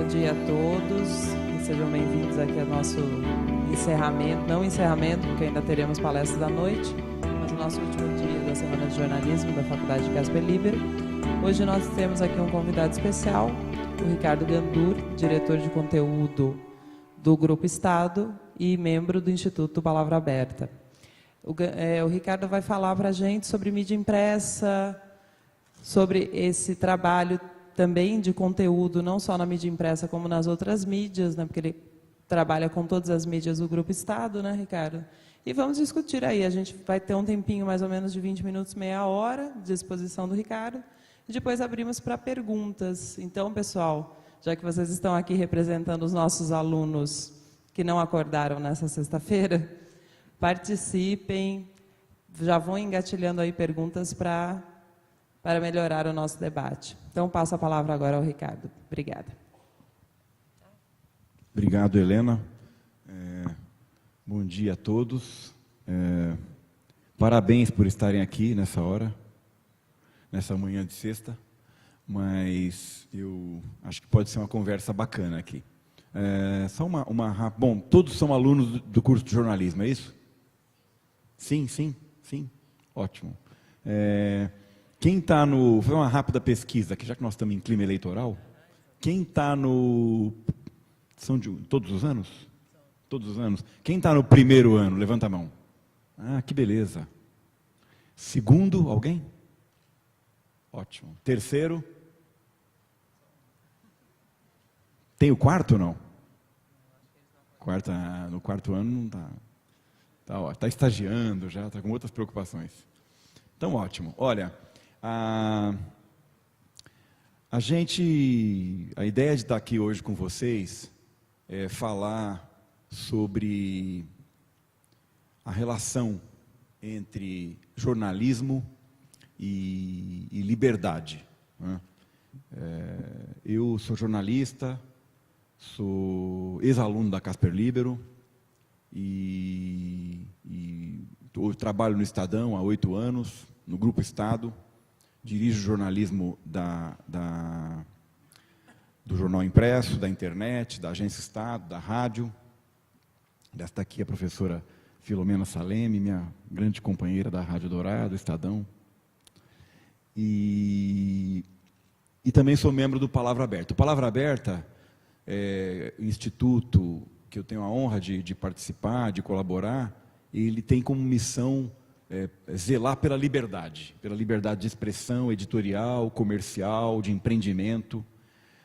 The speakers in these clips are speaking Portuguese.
Bom dia a todos e sejam bem-vindos aqui ao nosso encerramento, não encerramento, porque ainda teremos palestras da noite, mas o nosso último dia da Semana de Jornalismo da Faculdade de Casper Libero. Hoje nós temos aqui um convidado especial, o Ricardo Gandur, diretor de conteúdo do Grupo Estado e membro do Instituto Palavra Aberta. O Ricardo vai falar para a gente sobre mídia impressa, sobre esse trabalho também de conteúdo, não só na mídia impressa, como nas outras mídias, né? Porque ele trabalha com todas as mídias do Grupo Estado, né, Ricardo? E vamos discutir aí. A gente vai ter um tempinho mais ou menos de 20 minutos, meia hora, de exposição do Ricardo. E depois abrimos para perguntas. Então, pessoal, já que vocês estão aqui representando os nossos alunos que não acordaram nessa sexta-feira, participem, já vão engatilhando aí perguntas para melhorar o nosso debate. Então, passo a palavra agora ao Ricardo. Obrigada. Obrigado, Helena. Bom dia a todos. Parabéns por estarem aqui nessa hora, nessa manhã de sexta, mas eu acho que pode ser uma conversa bacana aqui. Bom, todos são alunos do curso de jornalismo, é isso? Sim. Ótimo. Quem está no... Foi uma rápida pesquisa aqui, já que nós estamos em clima eleitoral. Quem está no... São de todos os anos? Todos os anos. Quem está no primeiro ano? Levanta a mão. Ah, que beleza. Segundo, alguém? Ótimo. Terceiro? Tem o quarto ou não? No quarto ano não está. Está estagiando já, está com outras preocupações. Então, ótimo. Olha... A ideia de estar aqui hoje com vocês é falar sobre a relação entre jornalismo e liberdade, né? Eu sou jornalista, sou ex-aluno da Casper Libero e trabalho no Estadão há 8 anos, no Grupo Estado. Dirijo o jornalismo do jornal impresso, da internet, da Agência Estado, da rádio. Desta aqui a professora Filomena Saleme, minha grande companheira da Rádio Dourado, Estadão. E também sou membro do Palavra Aberta. O Palavra Aberta é um instituto que eu tenho a honra de participar, de colaborar. Ele tem como missão zelar pela liberdade de expressão editorial, comercial, de empreendimento.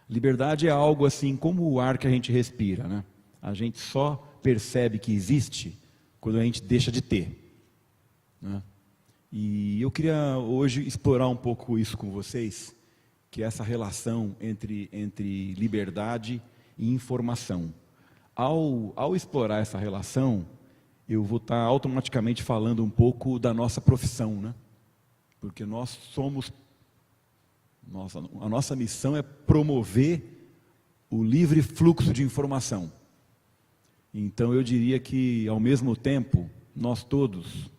Liberdade é algo assim como o ar que a gente respira, né? A gente só percebe que existe quando a gente deixa de ter, né? E eu queria hoje explorar um pouco isso com vocês, que é essa relação entre liberdade e informação. Ao explorar essa relação, eu vou estar automaticamente falando um pouco da nossa profissão, né? Porque a nossa missão é promover o livre fluxo de informação. Então, eu diria que, ao mesmo tempo, nós todos,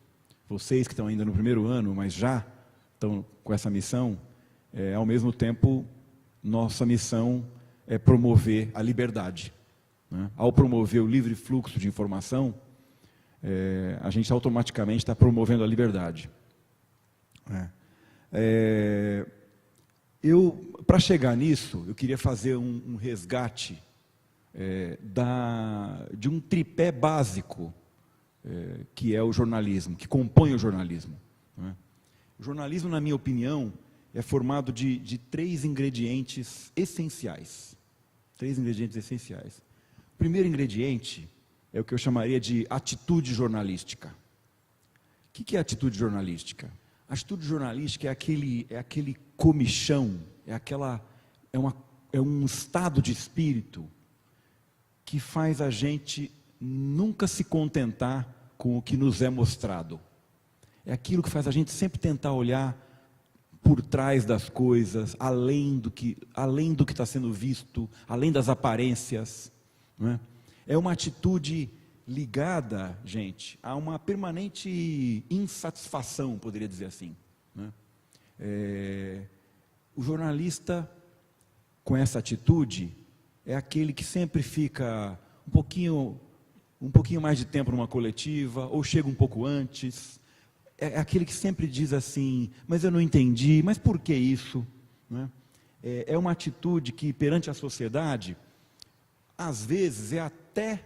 vocês que estão ainda no primeiro ano, mas já estão com essa missão, ao mesmo tempo, nossa missão é promover a liberdade, né? Ao promover o livre fluxo de informação, a gente automaticamente está promovendo a liberdade. Para chegar nisso, eu queria fazer um resgate de um tripé básico que é o jornalismo, que compõe o jornalismo, né? O jornalismo, na minha opinião, é formado de 3 ingredientes essenciais. 3 ingredientes essenciais. O primeiro ingrediente é o que eu chamaria de atitude jornalística. O que é atitude jornalística? A atitude jornalística é aquele comichão, é um estado de espírito que faz a gente nunca se contentar com o que nos é mostrado. É aquilo que faz a gente sempre tentar olhar por trás das coisas, além do que está sendo visto, além das aparências, não é? É uma atitude ligada, gente, a uma permanente insatisfação, poderia dizer assim, né? O jornalista, com essa atitude, é aquele que sempre fica um pouquinho mais de tempo numa coletiva, ou chega um pouco antes. É aquele que sempre diz assim, mas eu não entendi, mas por que isso? Né? É uma atitude que, perante a sociedade, às vezes é até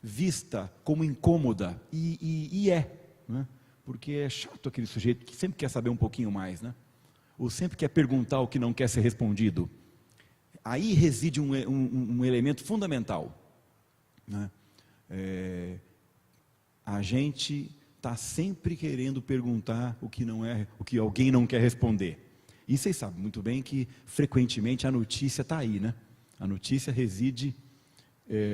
vista como incômoda, e é, né? Porque é chato aquele sujeito que sempre quer saber um pouquinho mais, né? Ou sempre quer perguntar o que não quer ser respondido. Aí reside um elemento fundamental, né? A gente está sempre querendo perguntar o que alguém não quer responder. E vocês sabem muito bem que, frequentemente, a notícia está aí, né? A notícia reside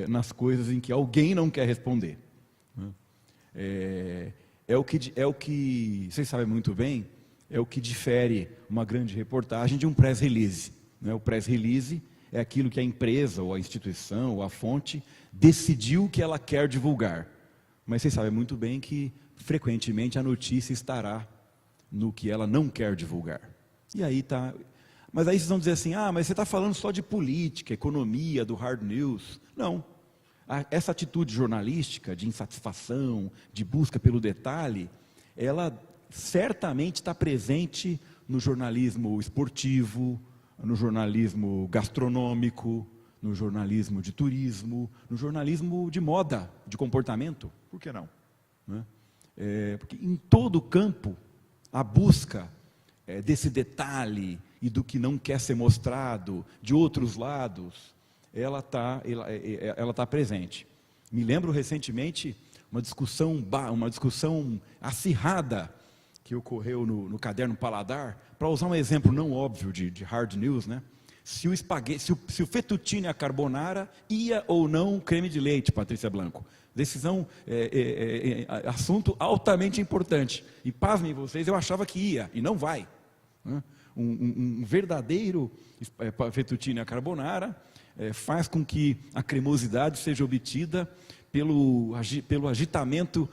nas coisas em que alguém não quer responder. Né? É o que, vocês sabem muito bem, é o que difere uma grande reportagem de um press release. Né? O press release é aquilo que a empresa, ou a instituição, ou a fonte, decidiu que ela quer divulgar. Mas vocês sabem muito bem que, frequentemente, a notícia estará no que ela não quer divulgar. E aí está... Mas aí vocês vão dizer assim, mas você está falando só de política, economia, do hard news. Não. Essa atitude jornalística, de insatisfação, de busca pelo detalhe, ela certamente está presente no jornalismo esportivo, no jornalismo gastronômico, no jornalismo de turismo, no jornalismo de moda, de comportamento. Por que não? Né? Porque em todo campo, a busca desse detalhe e do que não quer ser mostrado, de outros lados, ela tá presente. Me lembro recentemente uma discussão acirrada que ocorreu no Caderno Paladar, para usar um exemplo não óbvio de hard news, né? Se o fettuccine à carbonara ia ou não creme de leite, Patrícia Blanco. Decisão, assunto altamente importante. E pasmem vocês, eu achava que ia, e não vai. Né? Um verdadeiro fettuccine à carbonara faz com que a cremosidade seja obtida pelo agitamento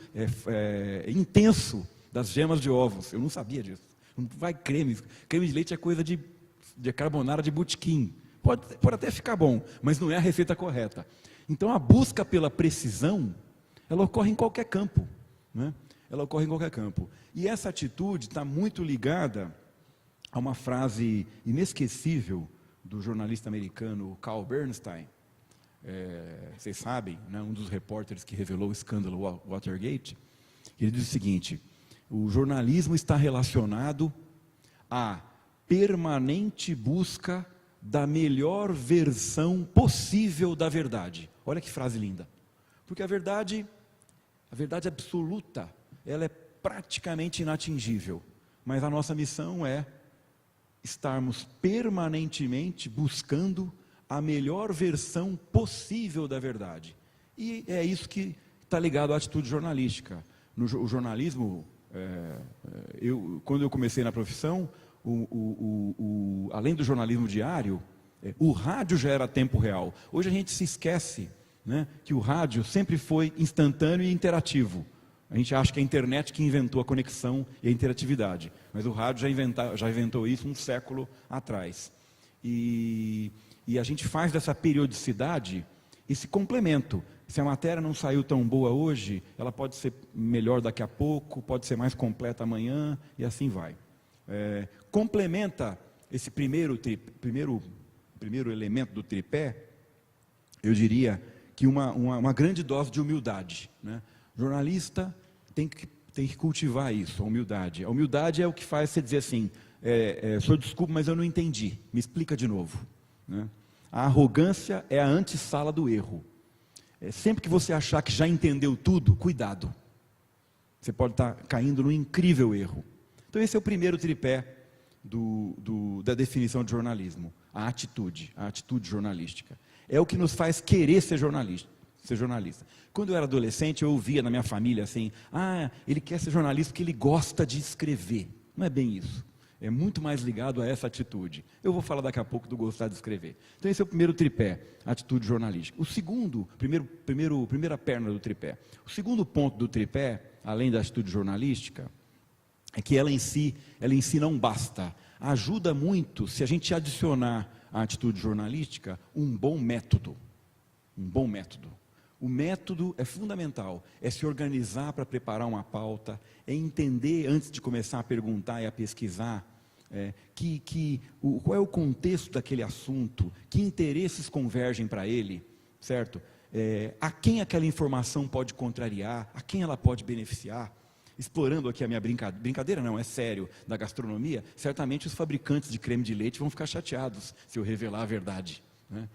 intenso das gemas de ovos. Eu não sabia disso. Não vai creme de leite é coisa de carbonara de botequim. Pode até ficar bom, mas não é a receita correta. Então a busca pela precisão, ela ocorre em qualquer campo, né? Ela ocorre em qualquer campo. E essa atitude está muito ligada a uma frase inesquecível do jornalista americano Carl Bernstein. Vocês sabem, né, um dos repórteres que revelou o escândalo Watergate. Ele diz o seguinte: o jornalismo está relacionado à permanente busca da melhor versão possível da verdade. Olha que frase linda. Porque a verdade absoluta, ela é praticamente inatingível. Mas a nossa missão é estarmos permanentemente buscando a melhor versão possível da verdade. E é isso que está ligado à atitude jornalística. O jornalismo, quando eu comecei na profissão, além do jornalismo diário, o rádio já era tempo real. Hoje a gente se esquece, né, que o rádio sempre foi instantâneo e interativo. A gente acha que é a internet que inventou a conexão e a interatividade, mas o rádio já inventou isso um século atrás. E a gente faz dessa periodicidade esse complemento. Se a matéria não saiu tão boa hoje, ela pode ser melhor daqui a pouco, pode ser mais completa amanhã, e assim vai. Complementa esse primeiro elemento do tripé, eu diria que uma grande dose de humildade, né? O jornalista tem que cultivar isso, a humildade. A humildade é o que faz você dizer assim, senhor, desculpa, mas eu não entendi, me explica de novo. Né? A arrogância é a antessala do erro. Sempre que você achar que já entendeu tudo, cuidado. Você pode estar caindo num incrível erro. Então esse é o primeiro tripé da definição de jornalismo. A atitude jornalística. É o que nos faz querer ser jornalista. Quando eu era adolescente, eu ouvia na minha família assim, ele quer ser jornalista porque ele gosta de escrever. Não é bem isso. É muito mais ligado a essa atitude. Eu vou falar daqui a pouco do gostar de escrever. Então esse é o primeiro tripé, atitude jornalística. O segundo, primeira perna do tripé. O segundo ponto do tripé, além da atitude jornalística, é que ela em si não basta. Ajuda muito se a gente adicionar a atitude jornalística? Um bom método. Um bom método. O método é fundamental, é se organizar para preparar uma pauta, é entender antes de começar a perguntar e a pesquisar, qual é o contexto daquele assunto, que interesses convergem para ele, certo? A quem aquela informação pode contrariar, a quem ela pode beneficiar. Explorando aqui a minha brincadeira, não, é sério, da gastronomia, certamente os fabricantes de creme de leite vão ficar chateados se eu revelar a verdade, né?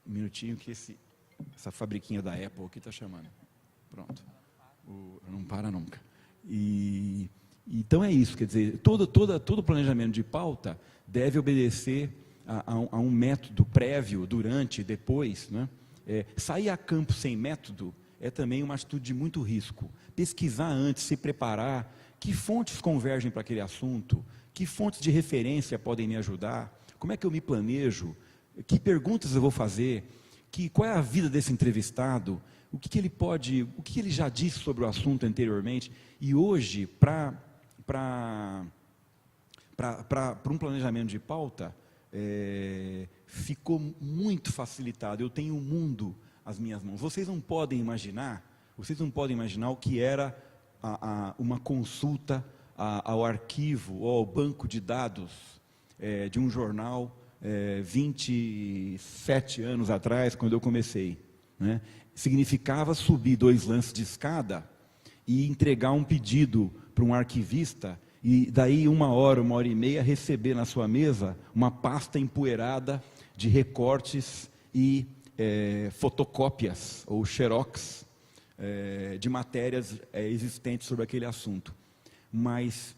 Um minutinho que essa fabriquinha da Apple aqui está chamando. Pronto. Não para nunca. Então é isso, quer dizer, todo planejamento de pauta deve obedecer a um método prévio, durante, depois, né? Sair a campo sem método é também uma atitude de muito risco. Pesquisar antes, se preparar, que fontes convergem para aquele assunto, que fontes de referência podem me ajudar, como é que eu me planejo, que perguntas eu vou fazer, qual é a vida desse entrevistado, o que ele já disse sobre o assunto anteriormente. E hoje, para um planejamento de pauta, ficou muito facilitado. Eu tenho o mundo às minhas mãos. Vocês não podem imaginar o que era uma consulta ao arquivo ou ao banco de dados de um jornal 27 anos atrás, quando eu comecei, né? Significava subir 2 lances de escada e entregar um pedido para um arquivista, e daí 1 hora, 1h30, receber na sua mesa uma pasta empoeirada de recortes e fotocópias ou xerox de matérias existentes sobre aquele assunto. Mas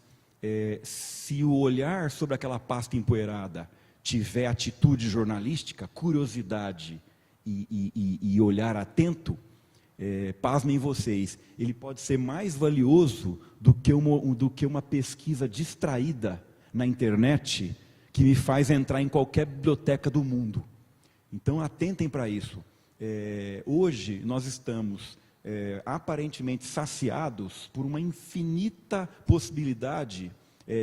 se o olhar sobre aquela pasta empoeirada tiver atitude jornalística, curiosidade e olhar atento, pasmem vocês, ele pode ser mais valioso do que uma pesquisa distraída na internet, que me faz entrar em qualquer biblioteca do mundo. Então atentem para isso. Hoje nós estamos aparentemente saciados por uma infinita possibilidade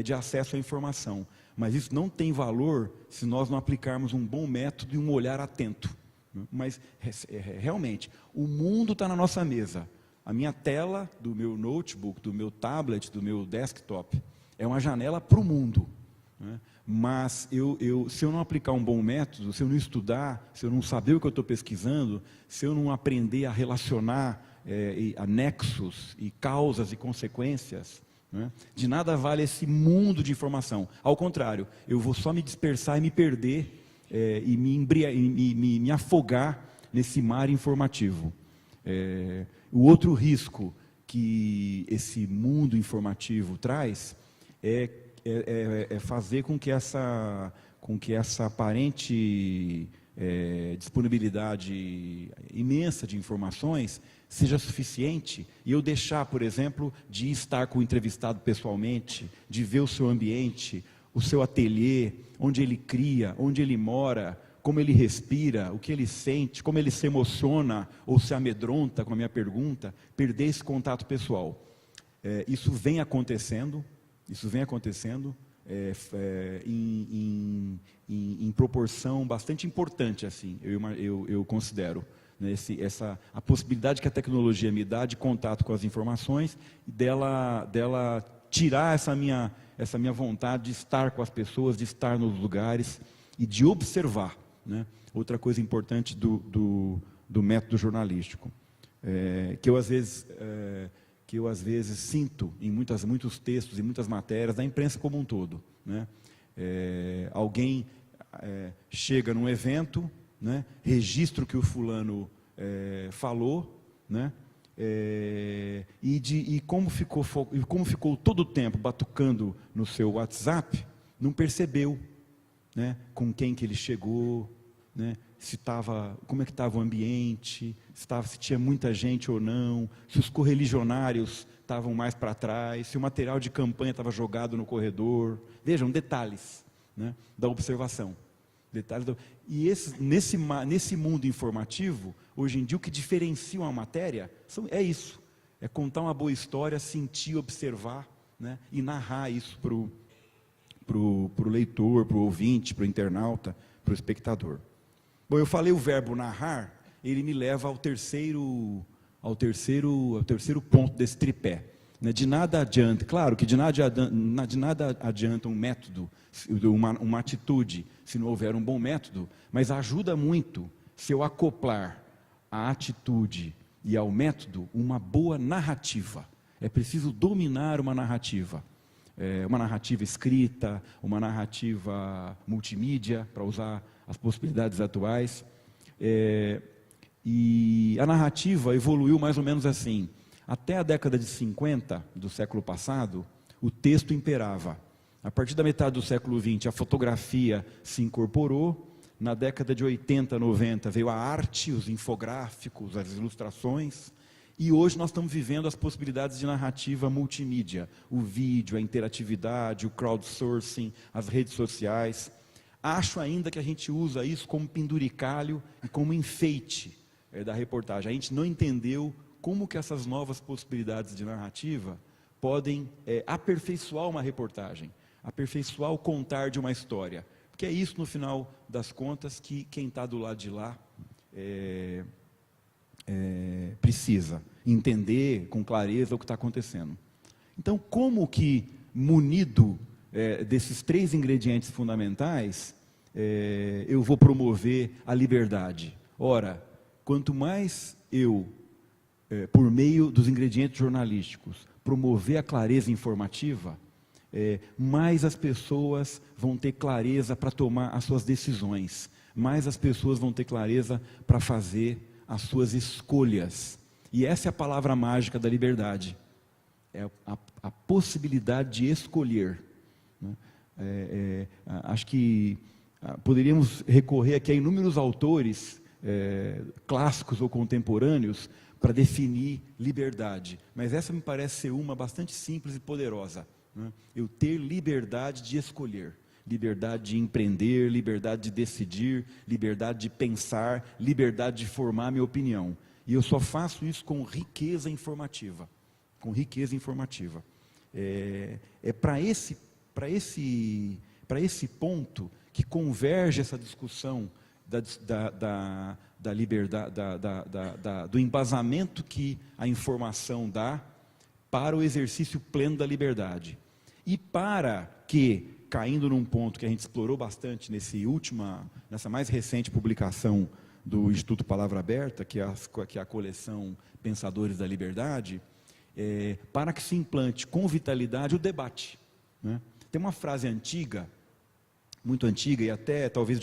de acesso à informação. Mas isso não tem valor se nós não aplicarmos um bom método e um olhar atento. Mas, realmente, o mundo está na nossa mesa. A minha tela do meu notebook, do meu tablet, do meu desktop, é uma janela para o mundo, né? Mas, se eu não aplicar um bom método, se eu não estudar, se eu não saber o que eu estou pesquisando, se eu não aprender a relacionar anexos e causas e consequências, né, de nada vale esse mundo de informação. Ao contrário, eu vou só me dispersar e me perder e me afogar nesse mar informativo. O outro risco que esse mundo informativo traz é fazer com que essa aparente disponibilidade imensa de informações seja suficiente, e eu deixar, por exemplo, de estar com o entrevistado pessoalmente, de ver o seu ambiente, o seu ateliê, onde ele cria, onde ele mora, como ele respira, o que ele sente, como ele se emociona ou se amedronta com a minha pergunta, perder esse contato pessoal. Isso vem acontecendo em proporção bastante importante, assim, eu considero, né, a possibilidade que a tecnologia me dá de contato com as informações, e dela tirar essa minha vontade de estar com as pessoas, de estar nos lugares e de observar, né? Outra coisa importante do método jornalístico, que eu às vezes sinto em muitos textos e muitas matérias da imprensa como um todo, né? Alguém chega num evento, né, registra o que o fulano falou, né, e como ficou todo o tempo batucando no seu WhatsApp, não percebeu, né, com quem que ele chegou, né, como é que estava o ambiente, se tinha muita gente ou não, se os correligionários estavam mais para trás, se o material de campanha estava jogado no corredor. Vejam, detalhes, né, da observação. E nesse mundo informativo, hoje em dia, o que diferencia uma matéria é isso, é contar uma boa história, sentir, observar, né, e narrar isso para o leitor, para o ouvinte, para o internauta, para o espectador. Bom, eu falei o verbo narrar, ele me leva ao terceiro ponto desse tripé. De nada adianta, claro que de nada adianta um método, uma atitude, se não houver um bom método, mas ajuda muito se eu acoplar à atitude e ao método uma boa narrativa. É preciso dominar uma narrativa escrita, uma narrativa multimídia, para usar as possibilidades atuais. E a narrativa evoluiu mais ou menos assim. Até a década de 50 do século passado, o texto imperava. A partir da metade do século XX, a fotografia se incorporou. Na década de 80, 90, veio a arte, os infográficos, as ilustrações. E hoje nós estamos vivendo as possibilidades de narrativa multimídia. O vídeo, a interatividade, o crowdsourcing, as redes sociais. Acho ainda que a gente usa isso como penduricalho e como enfeite da reportagem. A gente não entendeu como que essas novas possibilidades de narrativa podem aperfeiçoar uma reportagem, aperfeiçoar o contar de uma história. Porque é isso, no final das contas, que quem está do lado de lá precisa entender com clareza o que está acontecendo. Então, como que, munido desses três ingredientes fundamentais, eu vou promover a liberdade? Ora, quanto mais eu, por meio dos ingredientes jornalísticos, promover a clareza informativa, mais as pessoas vão ter clareza para tomar as suas decisões, mais as pessoas vão ter clareza para fazer as suas escolhas. E essa é a palavra mágica da liberdade, é a possibilidade de escolher. Acho que poderíamos recorrer aqui a inúmeros autores, clássicos ou contemporâneos, para definir liberdade, mas essa me parece ser uma bastante simples e poderosa. Eu ter liberdade de escolher, liberdade de empreender, liberdade de decidir, liberdade de pensar, liberdade de formar minha opinião. E eu só faço isso com riqueza informativa. Com riqueza informativa. Para esse ponto que converge essa discussão da liberdade, do embasamento que a informação dá para o exercício pleno da liberdade. E para que, caindo num ponto que a gente explorou bastante nessa mais recente publicação do Instituto Palavra Aberta, que é a coleção Pensadores da Liberdade, para que se implante com vitalidade o debate. Tem uma frase antiga, muito antiga, e até talvez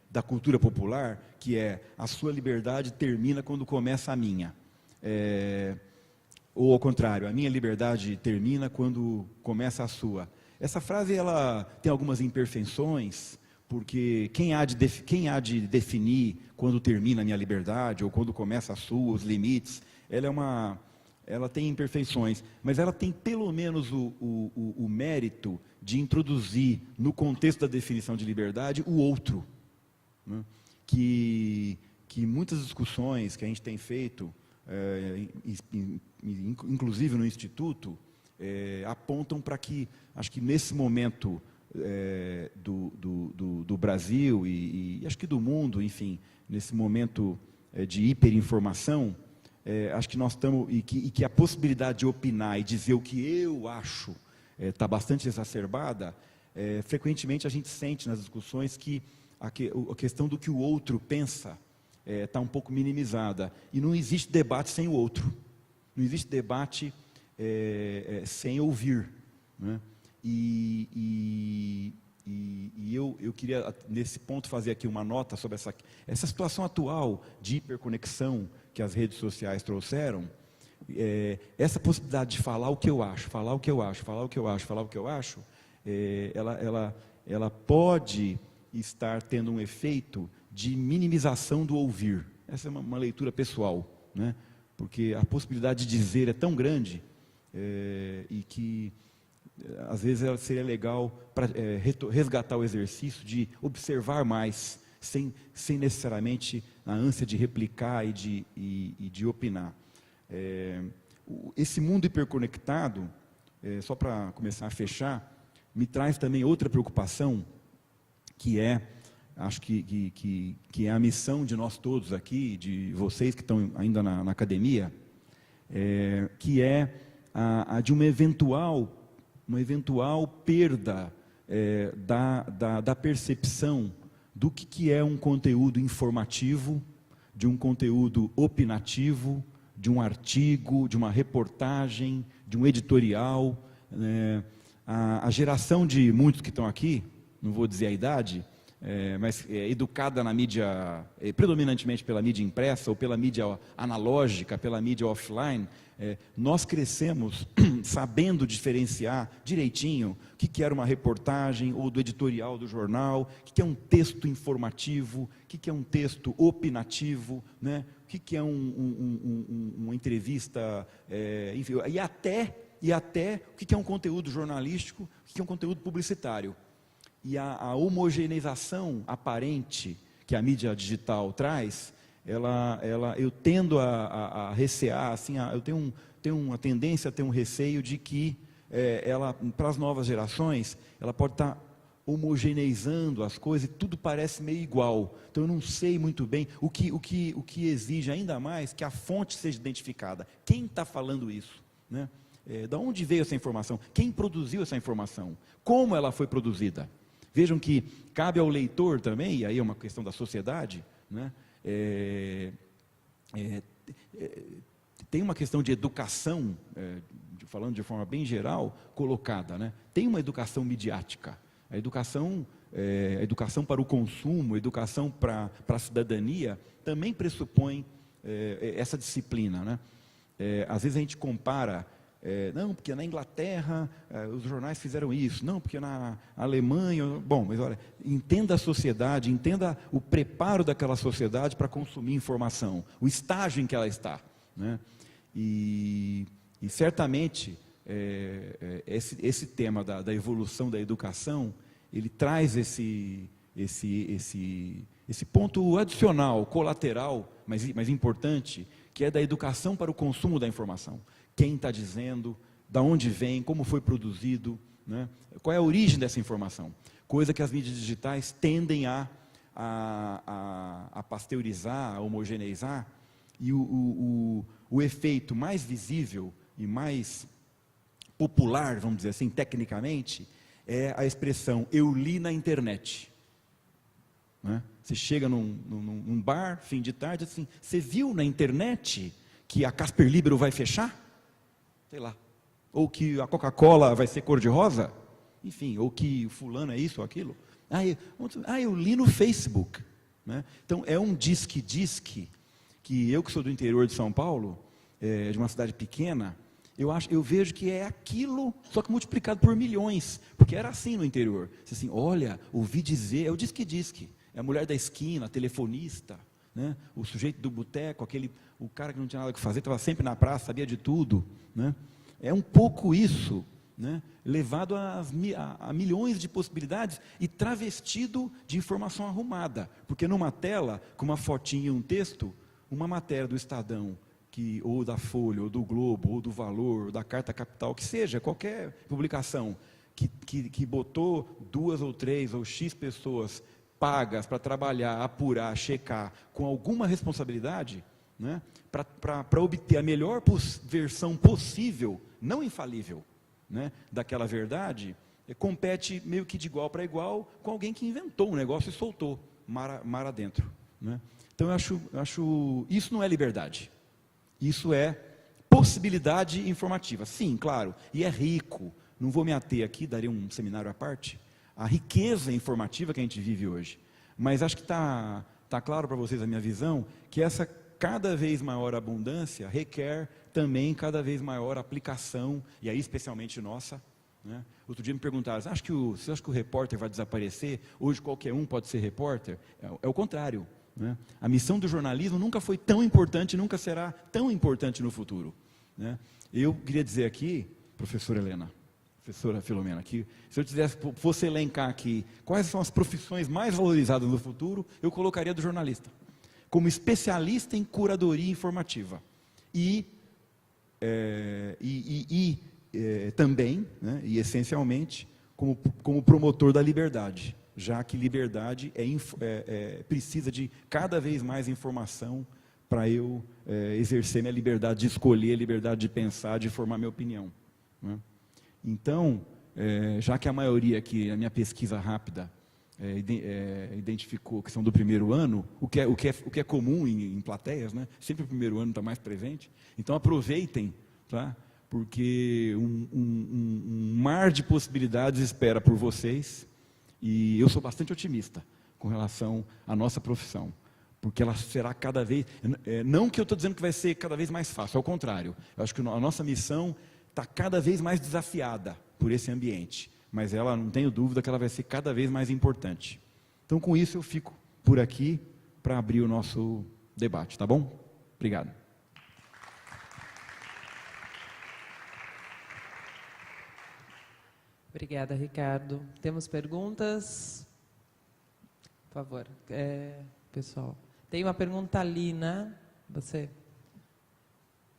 da cultura popular, que é: a sua liberdade termina quando começa a minha. Ou ao contrário, a minha liberdade termina quando começa a sua. Essa frase ela tem algumas imperfeições, porque quem há de definir quando termina a minha liberdade, ou quando começa a sua, os limites, ela tem imperfeições, mas ela tem pelo menos o mérito de introduzir no contexto da definição de liberdade o outro. Que muitas discussões que a gente tem feito, inclusive no Instituto, apontam para que, acho que nesse momento do Brasil e acho que do mundo, enfim, nesse momento de hiperinformação, acho que nós estamos, e que a possibilidade de opinar e dizer o que eu acho está bastante exacerbada. Frequentemente a gente sente nas discussões que a questão do que o outro pensa está um pouco minimizada. E não existe debate sem o outro. Não existe debate sem ouvir. E eu queria, nesse ponto, fazer aqui uma nota sobre essa situação atual de hiperconexão que as redes sociais trouxeram. Essa possibilidade de falar o que eu acho, falar o que eu acho, falar o que eu acho, falar o que eu acho, ela pode estar tendo um efeito de minimização do ouvir. Essa é uma leitura pessoal, porque a possibilidade de dizer é tão grande e que às vezes seria legal para resgatar o exercício de observar mais, sem necessariamente a ânsia de replicar e de opinar. Esse mundo hiperconectado, só para começar a fechar, me traz também outra preocupação, que é, acho que é a missão de nós todos aqui, de vocês que estão ainda na academia, que é a de uma eventual perda da percepção do que é um conteúdo informativo, de um conteúdo opinativo, de um artigo, de uma reportagem, de um editorial. A geração de muitos que estão aqui, não vou dizer a idade, mas educada na mídia, predominantemente pela mídia impressa ou pela mídia analógica, pela mídia offline, nós crescemos sabendo diferenciar direitinho o que era uma reportagem ou do editorial do jornal, o que é um texto informativo, o que é um texto opinativo, né? O que é uma entrevista, enfim, e até o que é um conteúdo jornalístico, o que é um conteúdo publicitário. E a homogeneização aparente que a mídia digital traz, eu tendo a recear, assim, eu tenho uma tendência a ter um receio de que ela, para as novas gerações, ela pode estar homogeneizando as coisas e tudo parece meio igual. Então eu não sei muito bem o que exige ainda mais que a fonte seja identificada. Quem está falando isso, né? Da onde veio essa informação? Quem produziu essa informação? Como ela foi produzida? Vejam que cabe ao leitor também, e aí é uma questão da sociedade, né? Tem uma questão de educação, falando de forma bem geral, colocada, né? Tem uma educação midiática, a educação para o consumo, a educação para a cidadania, também pressupõe essa disciplina, né? Às vezes a gente compara, não, porque na Inglaterra os jornais fizeram isso, não, porque na Alemanha, bom, mas olha, entenda a sociedade, entenda o preparo daquela sociedade para consumir informação, o estágio em que ela está, né? E certamente esse tema da evolução da educação, ele traz esse ponto adicional, colateral, mas importante, que é da educação para o consumo da informação. Quem está dizendo, da onde vem, como foi produzido, né? Qual é a origem dessa informação? Coisa que as mídias digitais tendem a pasteurizar, a homogeneizar, e o efeito mais visível e mais popular, vamos dizer assim, tecnicamente, é a expressão, eu li na internet. Né? Você chega num bar, fim de tarde, assim, você viu na internet que a Casper Libero vai fechar? Sei lá. Ou que a Coca-Cola vai ser cor-de-rosa? Enfim, ou que fulano é isso ou aquilo? Eu li no Facebook. Né? Então, é um disque, que eu que sou do interior de São Paulo, de uma cidade pequena, eu vejo que é aquilo, só que multiplicado por milhões, porque era assim no interior. Assim, olha, ouvi dizer, é o disque, é a mulher da esquina, a telefonista, né? O sujeito do boteco, o cara que não tinha nada que fazer, estava sempre na praça, sabia de tudo, né? É um pouco isso, né? Levado a milhões de possibilidades e travestido de informação arrumada, porque numa tela, com uma fotinha e um texto, uma matéria do Estadão, ou da Folha, ou do Globo, ou do Valor, ou da Carta Capital, que seja, qualquer publicação, que botou 2 ou 3 ou X pessoas pagas para trabalhar, apurar, checar, com alguma responsabilidade, né, para obter a melhor versão possível, não infalível, né, daquela verdade, compete meio que de igual para igual com alguém que inventou um negócio e soltou mar adentro. Né? Então eu acho isso não é liberdade. Isso é possibilidade informativa. Sim, claro, e é rico. Não vou me ater aqui, daria um seminário à parte, a riqueza informativa que a gente vive hoje. Mas acho que está claro para vocês a minha visão, que essa cada vez maior abundância requer também cada vez maior aplicação, e aí especialmente nossa. Né? Outro dia me perguntaram, você acha que o repórter vai desaparecer? Hoje qualquer um pode ser repórter? É o contrário. Né? A missão do jornalismo nunca foi tão importante, nunca será tão importante no futuro. Né? Eu queria dizer aqui, professora Helena, professora Filomena, que se eu fosse elencar aqui quais são as profissões mais valorizadas no futuro, eu colocaria do jornalista, como especialista em curadoria informativa. Também, né, e essencialmente, como promotor da liberdade, já que liberdade precisa de cada vez mais informação para eu exercer minha liberdade de escolher, liberdade de pensar, de formar minha opinião, né? Então, já que a maioria aqui, a minha pesquisa rápida, identificou que são do primeiro ano, o que é comum em plateias, né? Sempre o primeiro ano está mais presente. Então aproveitem, tá? Porque um mar de possibilidades espera por vocês, e eu sou bastante otimista com relação à nossa profissão, porque ela será cada vez, não que eu estou dizendo que vai ser cada vez mais fácil, ao contrário, eu acho que a nossa missão está cada vez mais desafiada por esse ambiente, mas ela, não tenho dúvida que ela vai ser cada vez mais importante. Então, com isso, eu fico por aqui para abrir o nosso debate, tá bom? Obrigado. Obrigada, Ricardo. Temos perguntas? Por favor, pessoal. Tem uma pergunta ali, né? Você.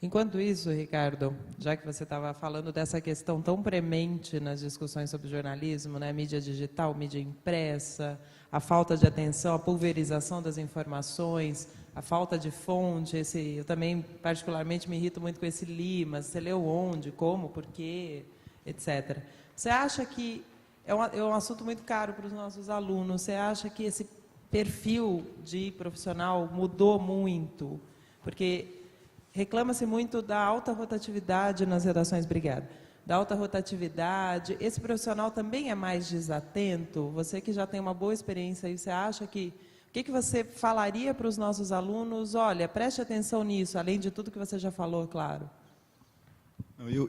Enquanto isso, Ricardo, já que você estava falando dessa questão tão premente nas discussões sobre jornalismo, né, mídia digital, mídia impressa, a falta de atenção, a pulverização das informações, a falta de fonte, eu também particularmente me irrito muito com esse Lima, você leu onde, como, por quê, etc. Você acha que é um assunto muito caro para os nossos alunos? Você acha que esse perfil de profissional mudou muito? Porque reclama-se muito da alta rotatividade nas redações, obrigada, da alta rotatividade. Esse profissional também é mais desatento? Você que já tem uma boa experiência aí, você acha que... O que você falaria para os nossos alunos? Olha, preste atenção nisso, além de tudo que você já falou, claro.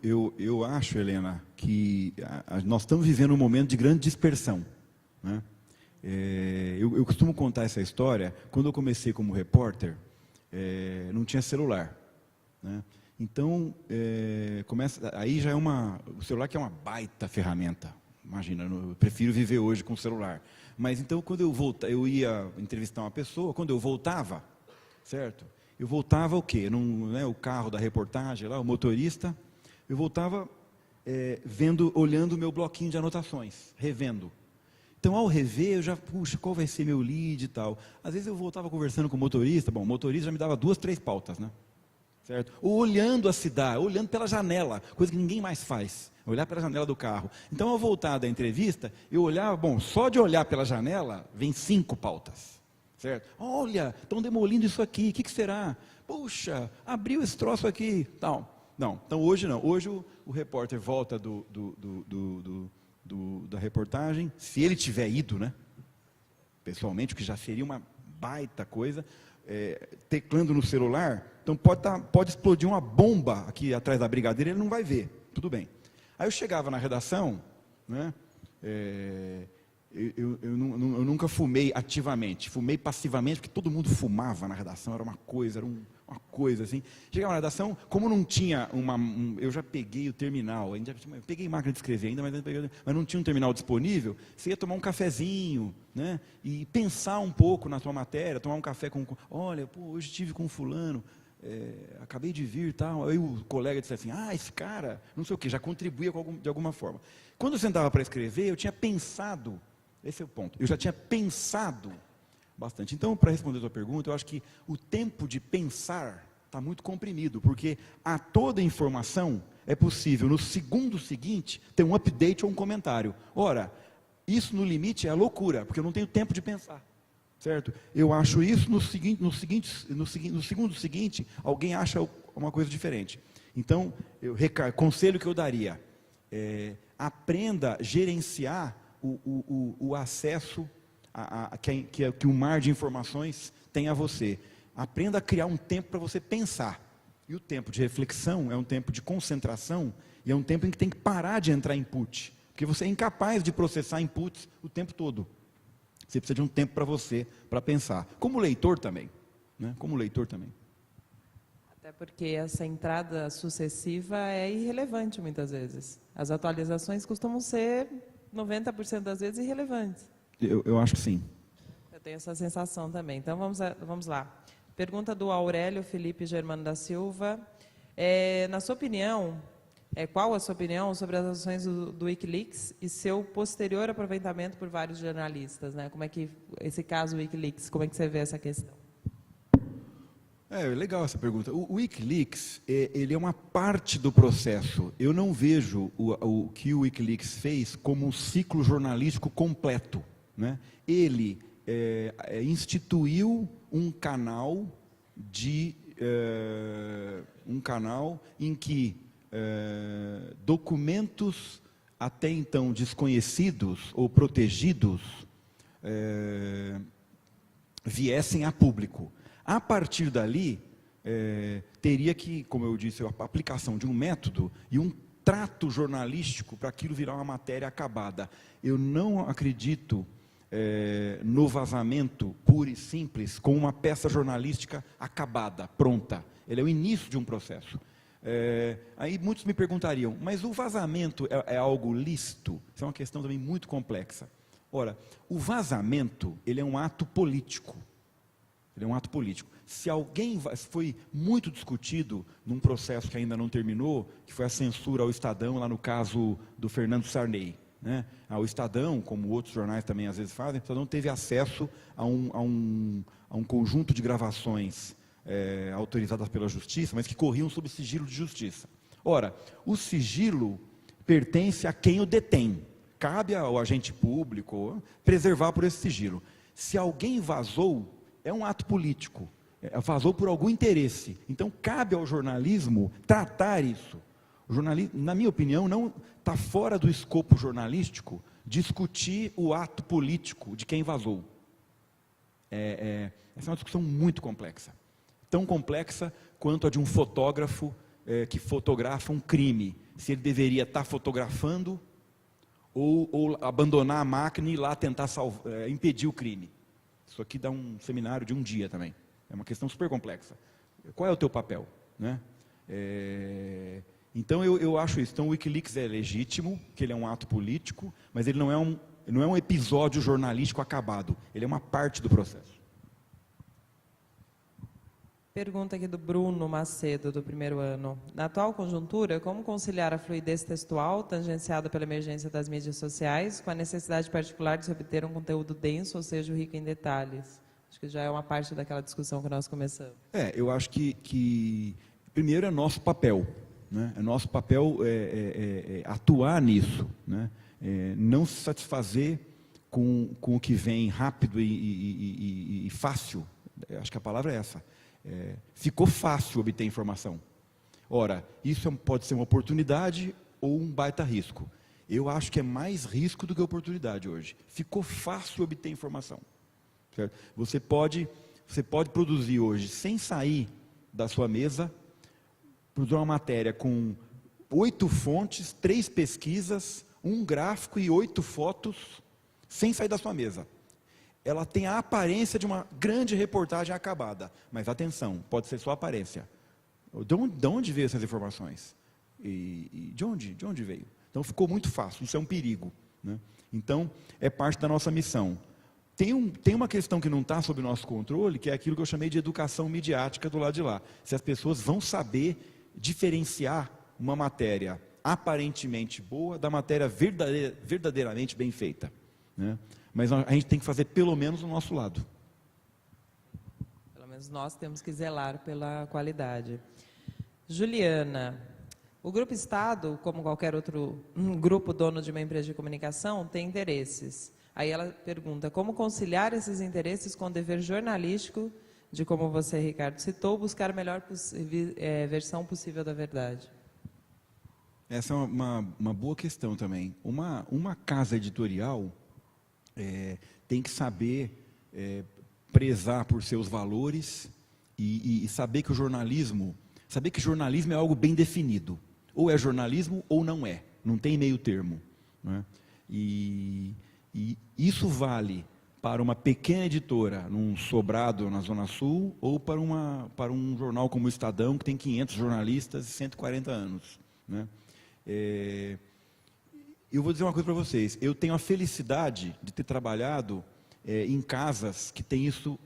Eu acho, Helena, que nós estamos vivendo um momento de grande dispersão, né? Eu costumo contar essa história. Quando eu comecei como repórter, não tinha celular, né? Então, aí já o celular que é uma baita ferramenta. Imagina, eu prefiro viver hoje com o celular. Mas então, quando eu ia entrevistar uma pessoa, quando eu voltava, certo? Eu voltava o quê? O carro da reportagem, lá, o motorista, eu voltava olhando o meu bloquinho de anotações, revendo. Então, ao rever, eu já, puxa, qual vai ser meu lead e tal. Às vezes eu voltava conversando com o motorista, o motorista já me dava 2, 3 pautas, né? Certo? Ou olhando a cidade, olhando pela janela, coisa que ninguém mais faz, olhar pela janela do carro. Então, ao voltar da entrevista, eu olhava, só de olhar pela janela, vem 5 pautas, certo? Olha, estão demolindo isso aqui, o que será? Puxa, abriu esse troço aqui, tal. Não, então hoje não, hoje o repórter volta da reportagem, se ele tiver ido, né, pessoalmente, o que já seria uma baita coisa, teclando no celular, então pode explodir uma bomba aqui atrás da brigadeira, ele não vai ver, tudo bem. Aí eu chegava na redação, né, eu nunca fumei ativamente, fumei passivamente, porque todo mundo fumava na redação, era uma coisa assim. Chegava na redação, como não tinha eu já peguei o terminal, eu peguei máquina de escrever ainda, mas não tinha um terminal disponível, você ia tomar um cafezinho, né, e pensar um pouco na sua matéria, tomar um café olha, hoje estive com fulano, acabei de vir e tal, aí o colega disse assim, esse cara, não sei o que, já contribuía de alguma forma. Quando eu sentava para escrever, eu tinha pensado, esse é o ponto, eu já tinha pensado bastante. Então, para responder a sua pergunta, eu acho que o tempo de pensar está muito comprimido, porque a toda informação é possível, no segundo seguinte, ter um update ou um comentário. Ora, isso no limite é a loucura, porque eu não tenho tempo de pensar, certo? Eu acho isso, no segundo seguinte, alguém acha uma coisa diferente. Então, conselho que eu daria, aprenda a gerenciar o acesso que o mar de informações tem a você. Aprenda a criar um tempo para você pensar. E o tempo de reflexão é um tempo de concentração e é um tempo em que tem que parar de entrar input. Porque você é incapaz de processar inputs o tempo todo. Você precisa de um tempo para você, para pensar. Como leitor também, né? Como leitor também. Até porque essa entrada sucessiva é irrelevante muitas vezes. As atualizações costumam ser 90% das vezes irrelevantes. Eu acho que sim. Eu tenho essa sensação também. Então, vamos lá. Pergunta do Aurélio Felipe Germano da Silva. Na sua opinião, qual a sua opinião sobre as ações do Wikileaks e seu posterior aproveitamento por vários jornalistas, né? Como é que esse caso Wikileaks, como é que você vê essa questão? Legal essa pergunta. O Wikileaks, ele é uma parte do processo. Eu não vejo o que o Wikileaks fez como um ciclo jornalístico completo, né? Ele instituiu um canal em que documentos até então desconhecidos ou protegidos viessem a público. A partir dali, teria que, como eu disse, a aplicação de um método e um trato jornalístico para aquilo virar uma matéria acabada. Eu não acredito no vazamento puro e simples como uma peça jornalística acabada, pronta. Ele é o início de um processo. Aí muitos me perguntariam, mas o vazamento é algo lícito? Isso é uma questão também muito complexa. Ora, o vazamento, ele é um ato político. Ele é um ato político. Se foi muito discutido num processo que ainda não terminou, que foi a censura ao Estadão, lá no caso do Fernando Sarney, né? O Estadão, como outros jornais também às vezes fazem, o Estadão teve acesso a um conjunto de gravações autorizadas pela Justiça, mas que corriam sob sigilo de justiça. Ora, o sigilo pertence a quem o detém. Cabe ao agente público preservar por esse sigilo. Se alguém vazou, é um ato político, vazou por algum interesse. Então, cabe ao jornalismo tratar isso. O jornalismo, na minha opinião, não está fora do escopo jornalístico discutir o ato político de quem vazou. Essa é uma discussão muito complexa. Tão complexa quanto a de um fotógrafo que fotografa um crime. Se ele deveria estar fotografando ou abandonar a máquina e ir lá tentar impedir o crime. Isso aqui dá um seminário de um dia também. É uma questão super complexa. Qual é o teu papel, né? Então eu acho isso. Então o Wikileaks é legítimo, que ele é um ato político, mas ele não é um episódio jornalístico acabado. Ele é uma parte do processo. Pergunta aqui do Bruno Macedo, do primeiro ano. Na atual conjuntura, como conciliar a fluidez textual, tangenciada pela emergência das mídias sociais, com a necessidade particular de se obter um conteúdo denso, ou seja, rico em detalhes? Acho que já é uma parte daquela discussão que nós começamos. Eu acho que primeiro é nosso papel, né? É nosso papel atuar nisso, né? Não se satisfazer com o que vem rápido e fácil. Acho que a palavra é essa. Ficou fácil obter informação. Ora, isso pode ser uma oportunidade ou um baita risco. Eu acho que é mais risco do que oportunidade hoje. Ficou fácil obter informação. Certo? Você pode produzir hoje, sem sair da sua mesa, produzir uma matéria com 8 fontes, 3 pesquisas, 1 gráfico e 8 fotos, sem sair da sua mesa. Ela tem a aparência de uma grande reportagem acabada, mas atenção, pode ser só aparência. De onde veio essas informações? E de onde veio? Então ficou muito fácil, isso é um perigo, né? Então é parte da nossa missão. Tem uma questão que não está sob nosso controle, que é aquilo que eu chamei de educação midiática do lado de lá. Se as pessoas vão saber diferenciar uma matéria aparentemente boa da matéria verdadeiramente bem feita, né? Mas a gente tem que fazer pelo menos o nosso lado. Pelo menos nós temos que zelar pela qualidade. Juliana, o Grupo Estado, como qualquer outro grupo dono de uma empresa de comunicação, tem interesses. Aí ela pergunta, como conciliar esses interesses com o dever jornalístico de, como você, Ricardo, citou, buscar a melhor versão possível da verdade? Essa é uma boa questão também. Uma casa editorial tem que saber prezar por seus valores e saber que jornalismo é algo bem definido. Ou é jornalismo ou não é. Não tem meio termo, né? E isso vale para uma pequena editora num sobrado na Zona Sul ou para um jornal como o Estadão, que tem 500 jornalistas e 140 anos, né? Eu vou dizer uma coisa para vocês, eu tenho a felicidade de ter trabalhado em casas que tem isso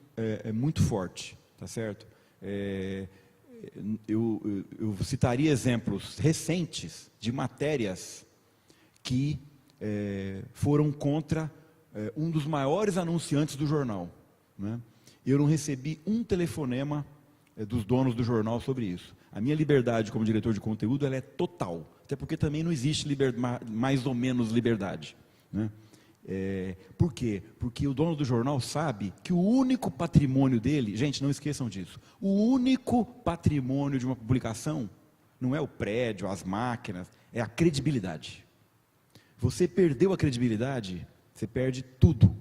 muito forte, tá certo? eu citaria exemplos recentes de matérias que foram contra um dos maiores anunciantes do jornal, né? Eu não recebi um telefonema dos donos do jornal sobre isso. A minha liberdade como diretor de conteúdo, ela é total, até porque também não existe mais ou menos liberdade, né? Por quê? Porque o dono do jornal sabe que o único patrimônio dele, gente, não esqueçam disso, o único patrimônio de uma publicação não é o prédio, as máquinas, é a credibilidade. Você perdeu a credibilidade, você perde tudo,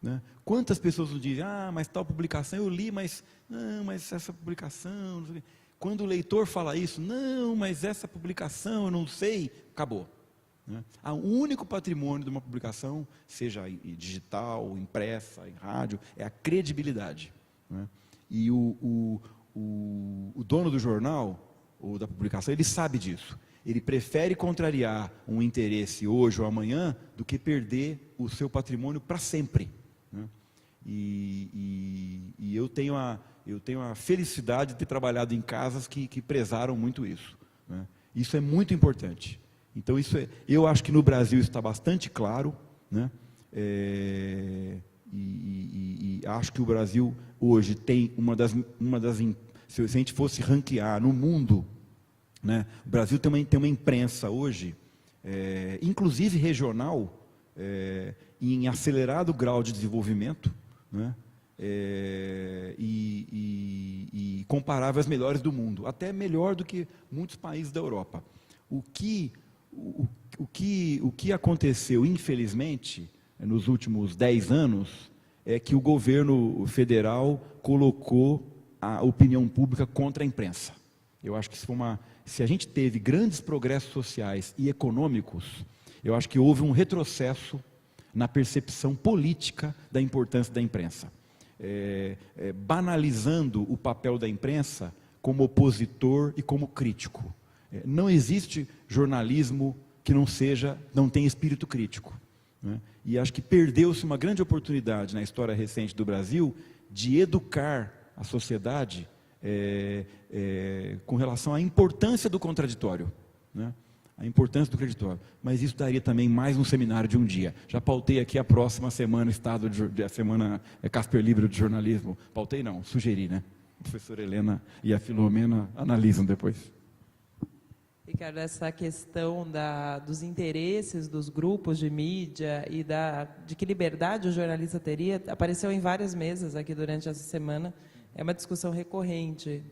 né? Quantas pessoas nos dizem, mas tal publicação eu li, mas não, mas essa publicação, não sei o quê. Quando o leitor fala isso, não, mas essa publicação eu não sei, acabou, né? O único patrimônio de uma publicação, seja digital, impressa, em rádio, é a credibilidade, né? E o dono do jornal, ou da publicação, ele sabe disso. Ele prefere contrariar um interesse hoje ou amanhã do que perder o seu patrimônio para sempre, né? E eu tenho a felicidade de ter trabalhado em casas que prezaram muito isso, né? Isso é muito importante. Então, eu acho que no Brasil isso está bastante claro, né? E acho que o Brasil hoje tem se a gente fosse ranquear no mundo, né? O Brasil tem uma imprensa hoje, inclusive regional, em acelerado grau de desenvolvimento, né? E comparável às melhores do mundo, até melhor do que muitos países da Europa. O que aconteceu, infelizmente, nos últimos 10 anos, é que o governo federal colocou a opinião pública contra a imprensa. Eu acho que se a gente teve grandes progressos sociais e econômicos, eu acho que houve um retrocesso na percepção política da importância da imprensa, banalizando o papel da imprensa como opositor e como crítico. Não existe jornalismo que não tenha espírito crítico, né? E acho que perdeu-se uma grande oportunidade na história recente do Brasil de educar a sociedade com relação à importância do contraditório, né? A importância do contraditório. Mas isso daria também mais um seminário de um dia. Já pautei aqui a próxima semana, a semana Casper Libero de jornalismo. Pautei não, sugeri, né? A professora Helena e a Filomena analisam depois. Ricardo, essa questão dos interesses dos grupos de mídia e de que liberdade o jornalista teria, apareceu em várias mesas aqui durante essa semana. É uma discussão recorrente.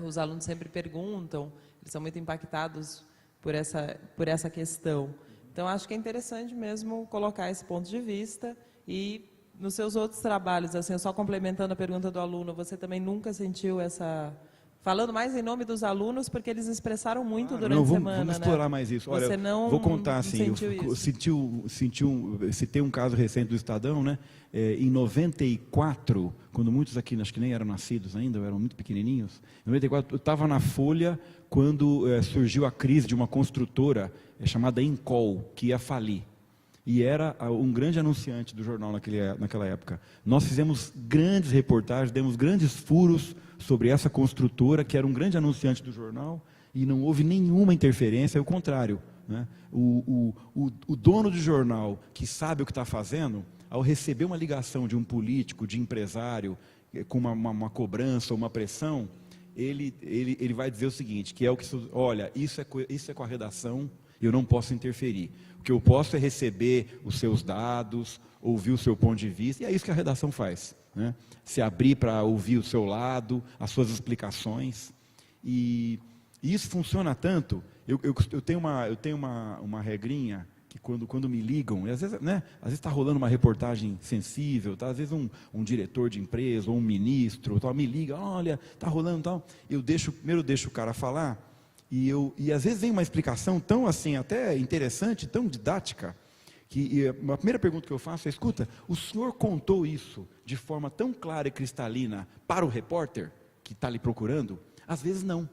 Os alunos sempre perguntam, eles são muito impactados por essa questão. Então, acho que é interessante mesmo colocar esse ponto de vista. E nos seus outros trabalhos, assim, só complementando a pergunta do aluno, você também nunca sentiu essa... Falando mais em nome dos alunos, porque eles expressaram muito durante a semana. Vamos explorar, né? Mais isso. Olha, você não vou contar assim, citei um caso recente do Estadão, né? Em 94, quando muitos aqui, acho que nem eram nascidos ainda, eram muito pequenininhos, em 94, eu estava na Folha quando surgiu a crise de uma construtora chamada Incol, que ia falir. E era um grande anunciante do jornal naquela época. Nós fizemos grandes reportagens, demos grandes furos sobre essa construtora, que era um grande anunciante do jornal, e não houve nenhuma interferência, é o contrário, né? O dono do jornal, que sabe o que está fazendo, ao receber uma ligação de um político, de empresário, com uma cobrança, uma pressão, ele vai dizer o seguinte, que é o que, olha, isso é com a redação, eu não posso interferir. O que eu posso é receber os seus dados, ouvir o seu ponto de vista, e é isso que a redação faz, né? Se abrir para ouvir o seu lado, as suas explicações. E isso funciona tanto, eu tenho uma regrinha, que quando me ligam, e às vezes está rolando uma reportagem sensível, tá? Às vezes um diretor de empresa, ou um ministro, tal, me liga, olha, está rolando tal, primeiro eu deixo o cara falar, e às vezes vem uma explicação tão assim, até interessante, tão didática, que a primeira pergunta que eu faço é, escuta, o senhor contou isso de forma tão clara e cristalina para o repórter que está lhe procurando? Às vezes não.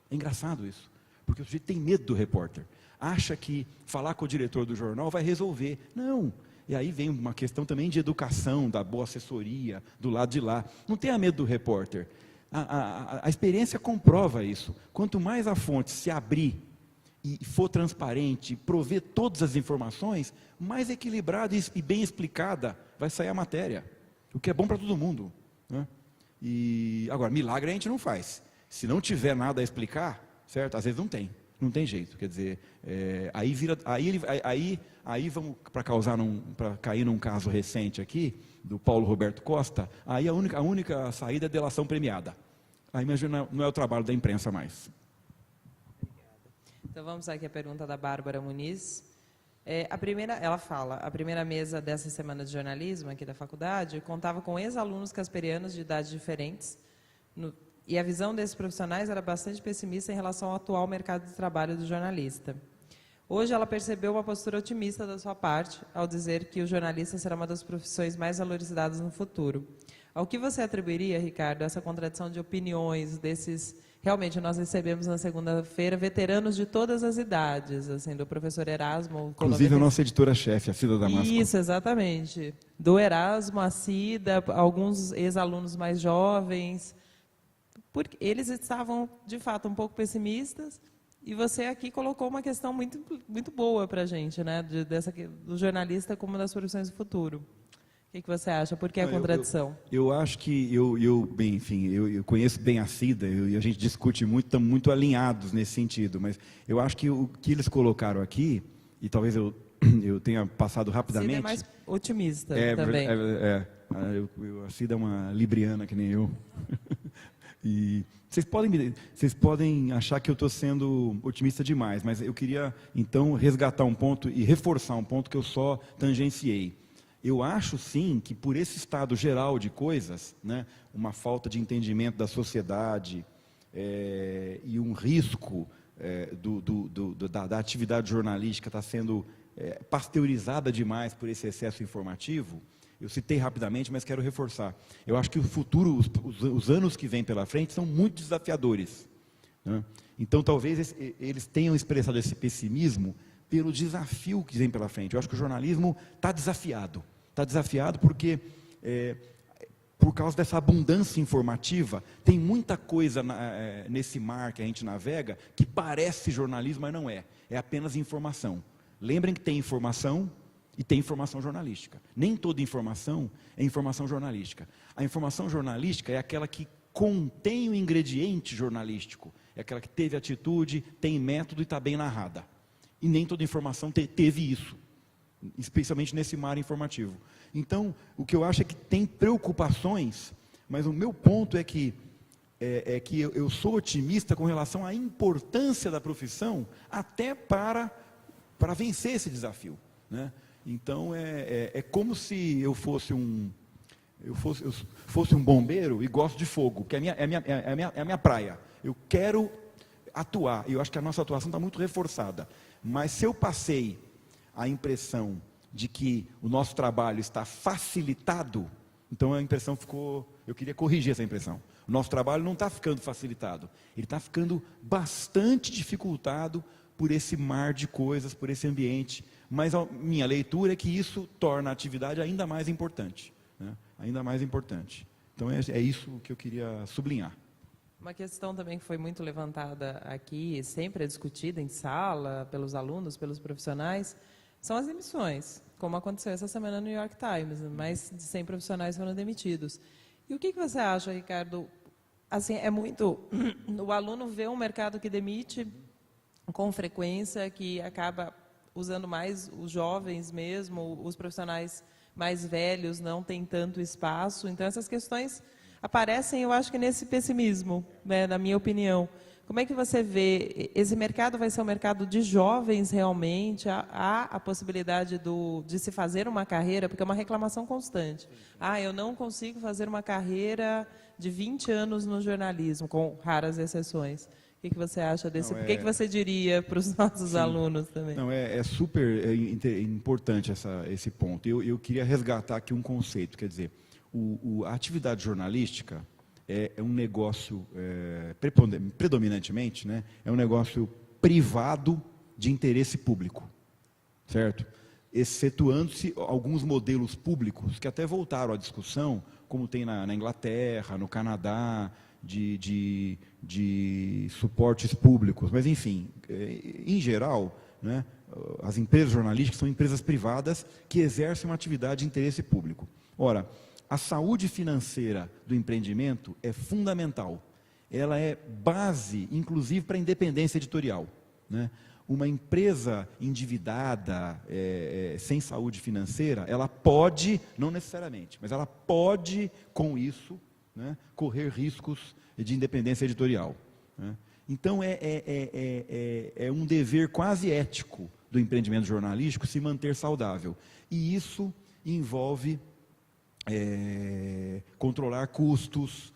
É engraçado isso, porque o sujeito tem medo do repórter, acha que falar com o diretor do jornal vai resolver. Não. E aí vem uma questão também de educação, da boa assessoria, do lado de lá. Não tenha medo do repórter. A experiência comprova isso. Quanto mais a fonte se abrir e for transparente, prover todas as informações, mais equilibrada e bem explicada vai sair a matéria, o que é bom para todo mundo, né? E agora, milagre a gente não faz. Se não tiver nada a explicar, certo? Às vezes não tem jeito. Quer dizer, aí vamos para cair num caso recente aqui do Paulo Roberto Costa. Aí a única saída é delação premiada. Aí imagina, não é o trabalho da imprensa mais. Então vamos aqui à pergunta da Bárbara Muniz. Ela fala, a primeira mesa dessa semana de jornalismo aqui da faculdade contava com ex-alunos casperianos de idades diferentes, e a visão desses profissionais era bastante pessimista em relação ao atual mercado de trabalho do jornalista. Hoje ela percebeu uma postura otimista da sua parte, ao dizer que o jornalista será uma das profissões mais valorizadas no futuro. Ao que você atribuiria, Ricardo, essa contradição de opiniões desses... Realmente, nós recebemos na segunda-feira veteranos de todas as idades, assim, do professor Erasmo... Inclusive a nossa editora-chefe, a Cida Damasco. Isso, exatamente. Do Erasmo, a Cida, alguns ex-alunos mais jovens, porque eles estavam, de fato, um pouco pessimistas, e você aqui colocou uma questão muito, muito boa para a gente, né, do jornalista como uma das profissões do futuro. O que você acha? Por que a contradição? Eu acho que, bem, enfim, eu conheço bem a Cida, e a gente discute muito, estamos muito alinhados nesse sentido, mas eu acho que o que eles colocaram aqui, e talvez eu tenha passado rapidamente... Cida é mais otimista também. A Cida é uma libriana, que nem eu. E vocês podem achar que eu estou sendo otimista demais, mas eu queria, então, resgatar um ponto e reforçar um ponto que eu só tangenciei. Eu acho, sim, que por esse estado geral de coisas, né, uma falta de entendimento da sociedade e um risco da atividade jornalística estar sendo pasteurizada demais por esse excesso informativo, eu citei rapidamente, mas quero reforçar. Eu acho que o futuro, os anos que vêm pela frente, são muito desafiadores, né? Então, talvez eles tenham expressado esse pessimismo pelo desafio que vem pela frente. Eu acho que o jornalismo está desafiado. Está desafiado porque, por causa dessa abundância informativa, tem muita coisa nesse mar que a gente navega que parece jornalismo, mas não é. É apenas informação. Lembrem que tem informação e tem informação jornalística. Nem toda informação é informação jornalística. A informação jornalística é aquela que contém o ingrediente jornalístico. É aquela que teve atitude, tem método e está bem narrada. E nem toda informação teve isso, especialmente nesse mar informativo. Então, o que eu acho é que tem preocupações, mas o meu ponto é que eu sou otimista com relação à importância da profissão até para vencer esse desafio, né? Então, é como se eu fosse um bombeiro e gosto de fogo, que é a minha praia. Eu quero atuar, e eu acho que a nossa atuação está muito reforçada. Mas se eu passei a impressão de que o nosso trabalho está facilitado, então a impressão ficou... Eu queria corrigir essa impressão. O nosso trabalho não está ficando facilitado, ele está ficando bastante dificultado por esse mar de coisas, por esse ambiente. Mas a minha leitura é que isso torna a atividade ainda mais importante, né? Ainda mais importante. Então é isso que eu queria sublinhar. Uma questão também que foi muito levantada aqui, sempre é discutida em sala, pelos alunos, pelos profissionais, são as demissões, como aconteceu essa semana no New York Times, mais de 100 profissionais foram demitidos. E o que você acha, Ricardo? Assim, o aluno vê um mercado que demite com frequência, que acaba usando mais os jovens mesmo, os profissionais mais velhos não têm tanto espaço, então essas questões aparecem, eu acho que nesse pessimismo, né, na minha opinião. Como é que você vê, esse mercado vai ser um mercado de jovens realmente? Há a possibilidade de se fazer uma carreira, porque é uma reclamação constante. Eu não consigo fazer uma carreira de 20 anos no jornalismo, com raras exceções. O que você acha desse? O que você diria para os nossos alunos também? Não, é super importante esse ponto. Eu queria resgatar aqui um conceito, quer dizer, a atividade jornalística é um negócio, predominantemente, né, é um negócio privado de interesse público, certo? Excetuando-se alguns modelos públicos que até voltaram à discussão, como tem na Inglaterra, no Canadá, de suportes públicos, mas enfim, em geral, né, as empresas jornalísticas são empresas privadas que exercem uma atividade de interesse público. Ora, a saúde financeira do empreendimento é fundamental. Ela é base, inclusive, para a independência editorial, né? Uma empresa endividada, sem saúde financeira, ela pode, não necessariamente, mas ela pode, com isso, né, correr riscos de independência editorial, né? Então, é um dever quase ético do empreendimento jornalístico se manter saudável. E isso envolve controlar custos,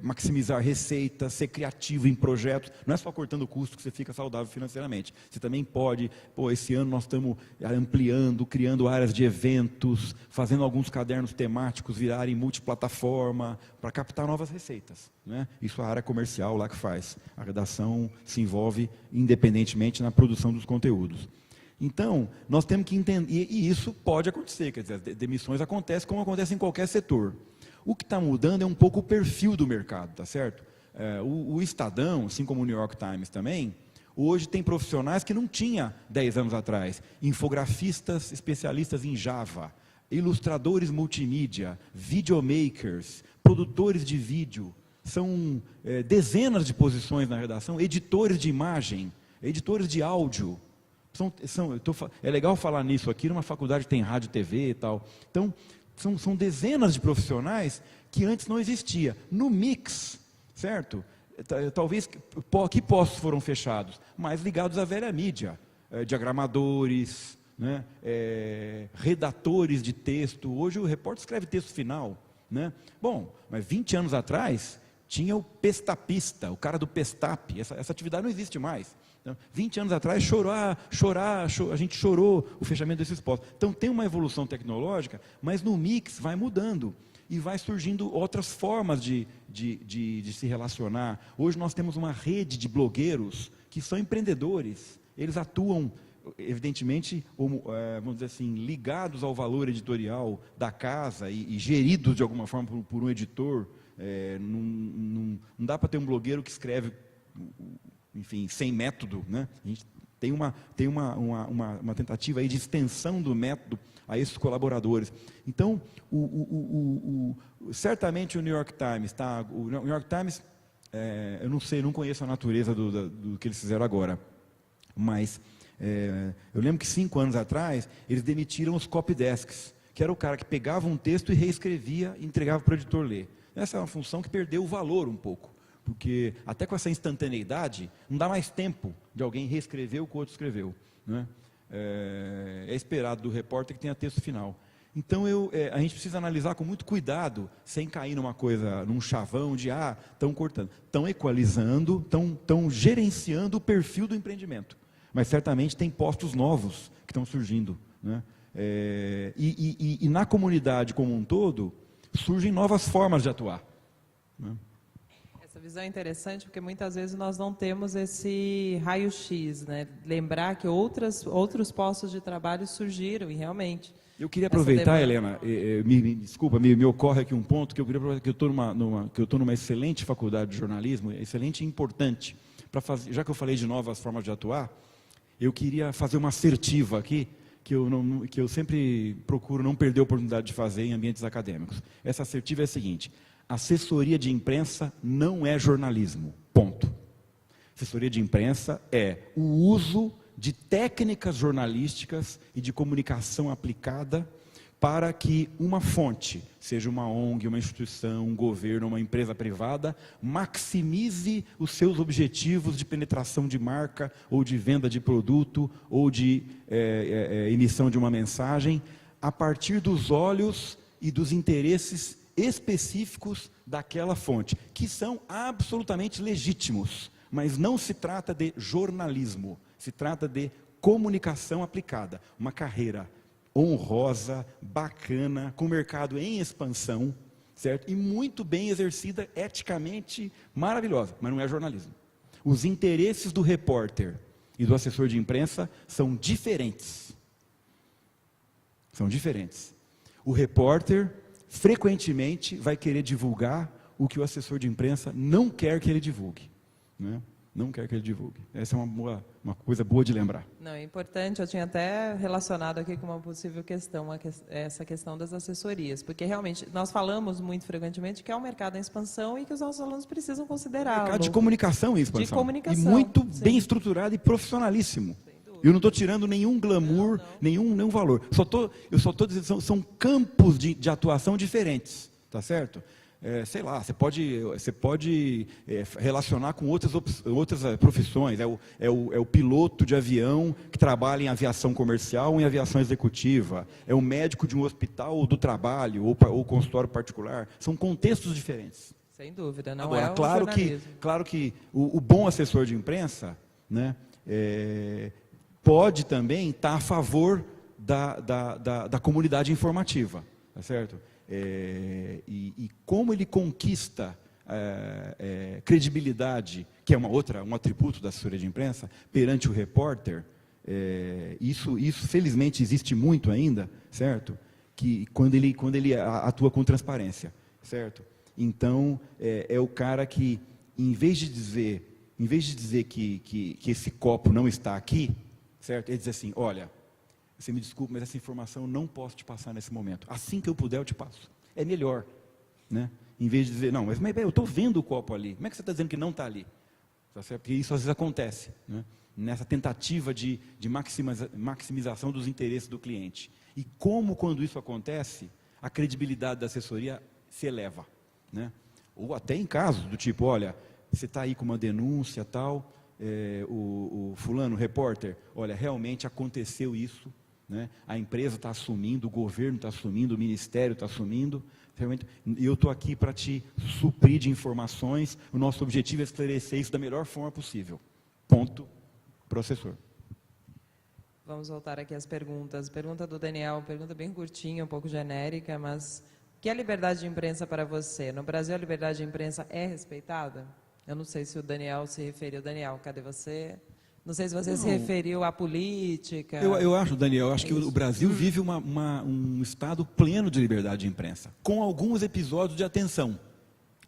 maximizar receitas, ser criativo em projetos. Não é só cortando custo que você fica saudável financeiramente. Você também pode, esse ano nós estamos ampliando, criando áreas de eventos, fazendo alguns cadernos temáticos virarem multiplataforma, para captar novas receitas, né? Isso é a área comercial lá que faz. A redação se envolve independentemente na produção dos conteúdos. Então, nós temos que entender, e isso pode acontecer, quer dizer, as demissões acontecem como acontece em qualquer setor. O que está mudando é um pouco o perfil do mercado, tá certo? O Estadão, assim como o New York Times também, hoje tem profissionais que não tinha 10 anos atrás. Infografistas especialistas em Java, ilustradores multimídia, videomakers, produtores de vídeo. São dezenas de posições na redação, editores de imagem, editores de áudio. É legal falar nisso aqui, numa faculdade que tem rádio, TV e tal. Então, são dezenas de profissionais que antes não existia. No mix, certo? Talvez, que postos foram fechados? Mais ligados à velha mídia. Diagramadores, né? Redatores de texto. Hoje o repórter escreve texto final, né? Bom, mas 20 anos atrás, tinha o pestapista, o cara do pestap. Essa atividade não existe mais. 20 anos atrás, a gente chorou o fechamento desses postos. Então, tem uma evolução tecnológica, mas no mix vai mudando e vai surgindo outras formas de se relacionar. Hoje nós temos uma rede de blogueiros que são empreendedores. Eles atuam, evidentemente, vamos dizer assim, ligados ao valor editorial da casa e geridos de alguma forma por um editor. Não dá para ter um blogueiro que escreve, enfim, sem método, né? A gente tem uma tentativa aí de extensão do método a esses colaboradores. Então, certamente o New York Times, tá? O New York Times, eu não sei, não conheço a natureza do que eles fizeram agora, mas eu lembro que 5 anos atrás eles demitiram os copydesks, que era o cara que pegava um texto e reescrevia e entregava para o editor ler. Essa é uma função que perdeu o valor um pouco. Porque até com essa instantaneidade, não dá mais tempo de alguém reescrever o que o outro escreveu, né? É esperado do repórter que tenha texto final. Então, a gente precisa analisar com muito cuidado, sem cair num chavão de, estão cortando. Estão equalizando, estão gerenciando o perfil do empreendimento. Mas, certamente, tem postos novos que estão surgindo, né? E na comunidade como um todo, surgem novas formas de atuar, né? Essa visão é interessante porque muitas vezes nós não temos esse raio-x, né? Lembrar que outros postos de trabalho surgiram e realmente... Eu queria aproveitar, Helena, desculpa, me ocorre aqui um ponto que eu queria aproveitar, que eu estou numa excelente faculdade de jornalismo, excelente e importante, já que eu falei de novas formas de atuar, eu queria fazer uma assertiva aqui, que eu sempre procuro não perder a oportunidade de fazer em ambientes acadêmicos. Essa assertiva é a seguinte: assessoria de imprensa não é jornalismo, ponto. Assessoria de imprensa é o uso de técnicas jornalísticas e de comunicação aplicada para que uma fonte, seja uma ONG, uma instituição, um governo, uma empresa privada, maximize os seus objetivos de penetração de marca, ou de venda de produto, ou de emissão de uma mensagem, a partir dos olhos e dos interesses específicos daquela fonte, que são absolutamente legítimos, mas não se trata de jornalismo, se trata de comunicação aplicada, uma carreira honrosa, bacana, com o mercado em expansão, certo? E muito bem exercida, eticamente maravilhosa, mas não é jornalismo. Os interesses do repórter e do assessor de imprensa são diferentes. São diferentes. O repórter frequentemente vai querer divulgar o que o assessor de imprensa não quer que ele divulgue, né? Não quer que ele divulgue. Essa é uma coisa boa de lembrar. Não, é importante, eu tinha até relacionado aqui com uma possível questão, essa questão das assessorias, porque realmente nós falamos muito frequentemente que é um mercado em expansão e que os nossos alunos precisam considerá-lo. Mercado de comunicação em expansão. De comunicação. E muito sim. bem estruturado e profissionalíssimo. Eu não estou tirando nenhum glamour, nenhum valor. Eu só estou dizendo que são campos de atuação diferentes, tá certo? Sei lá, você pode relacionar com outras profissões. É o piloto de avião que trabalha em aviação comercial ou em aviação executiva. É o médico de um hospital do trabalho ou consultório particular. São contextos diferentes. Sem dúvida, não Agora, é o jornalismo. Claro que o bom assessor de imprensa, né, pode também estar a favor da comunidade informativa, tá certo? E como ele conquista credibilidade, que é um atributo da assessoria de imprensa, perante o repórter, isso felizmente existe muito ainda, certo? Que quando ele atua com transparência, certo? Então, é o cara que, em vez de dizer que esse copo não está aqui, certo? Ele diz assim, olha, você me desculpe, mas essa informação eu não posso te passar nesse momento. Assim que eu puder, eu te passo. É melhor, né? Em vez de dizer, não, mas eu estou vendo o copo ali. Como é que você está dizendo que não está ali? Tá certo? Porque isso às vezes acontece, né? Nessa tentativa de maximização dos interesses do cliente. E como, quando isso acontece, a credibilidade da assessoria se eleva, né? Ou até em casos do tipo, olha, você está aí com uma denúncia tal, o fulano, o repórter, olha, realmente aconteceu isso, né? A empresa está assumindo, o governo está assumindo, o ministério está assumindo, realmente, e eu estou aqui para te suprir de informações, o nosso objetivo é esclarecer isso da melhor forma possível. Ponto, professor. Vamos voltar aqui às perguntas. Pergunta do Daniel, pergunta bem curtinha, um pouco genérica, mas o que é liberdade de imprensa para você? No Brasil, a liberdade de imprensa é respeitada? Eu não sei se o Daniel se referiu. Daniel, cadê você? Não sei se você se referiu à política. Eu acho, Daniel, que o Brasil vive um estado pleno de liberdade de imprensa, com alguns episódios de atenção,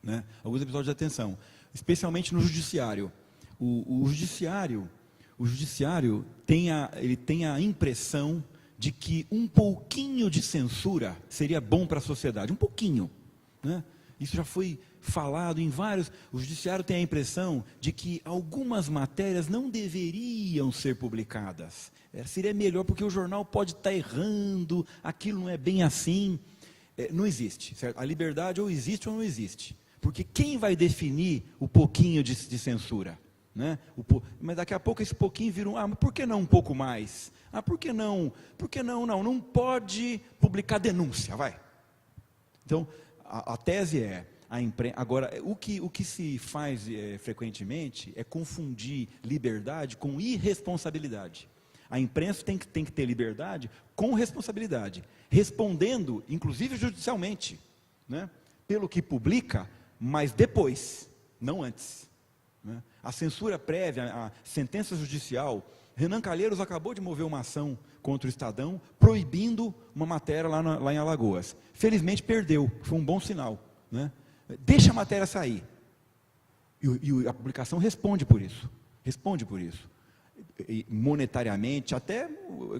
né? Alguns episódios de atenção, especialmente no judiciário. O judiciário tem a impressão de que um pouquinho de censura seria bom para a sociedade, um pouquinho, né? Isso já foi falado em vários. O judiciário tem a impressão de que algumas matérias não deveriam ser publicadas. Seria melhor porque o jornal pode estar errando, aquilo não é bem assim. Não existe, certo? A liberdade ou existe ou não existe. Porque quem vai definir o pouquinho de censura? Né? Mas daqui a pouco esse pouquinho vira mas por que não um pouco mais? Por que não? Não pode publicar denúncia, vai. Então, a tese é, agora, o que se faz frequentemente é confundir liberdade com irresponsabilidade. A imprensa tem que ter liberdade com responsabilidade, respondendo, inclusive judicialmente, né, pelo que publica, mas depois, não antes, né? A censura prévia, a sentença judicial. Renan Calheiros acabou de mover uma ação contra o Estadão, proibindo uma matéria lá em Alagoas. Felizmente perdeu, foi um bom sinal, né? Deixa a matéria sair. E a publicação responde por isso. E monetariamente, até,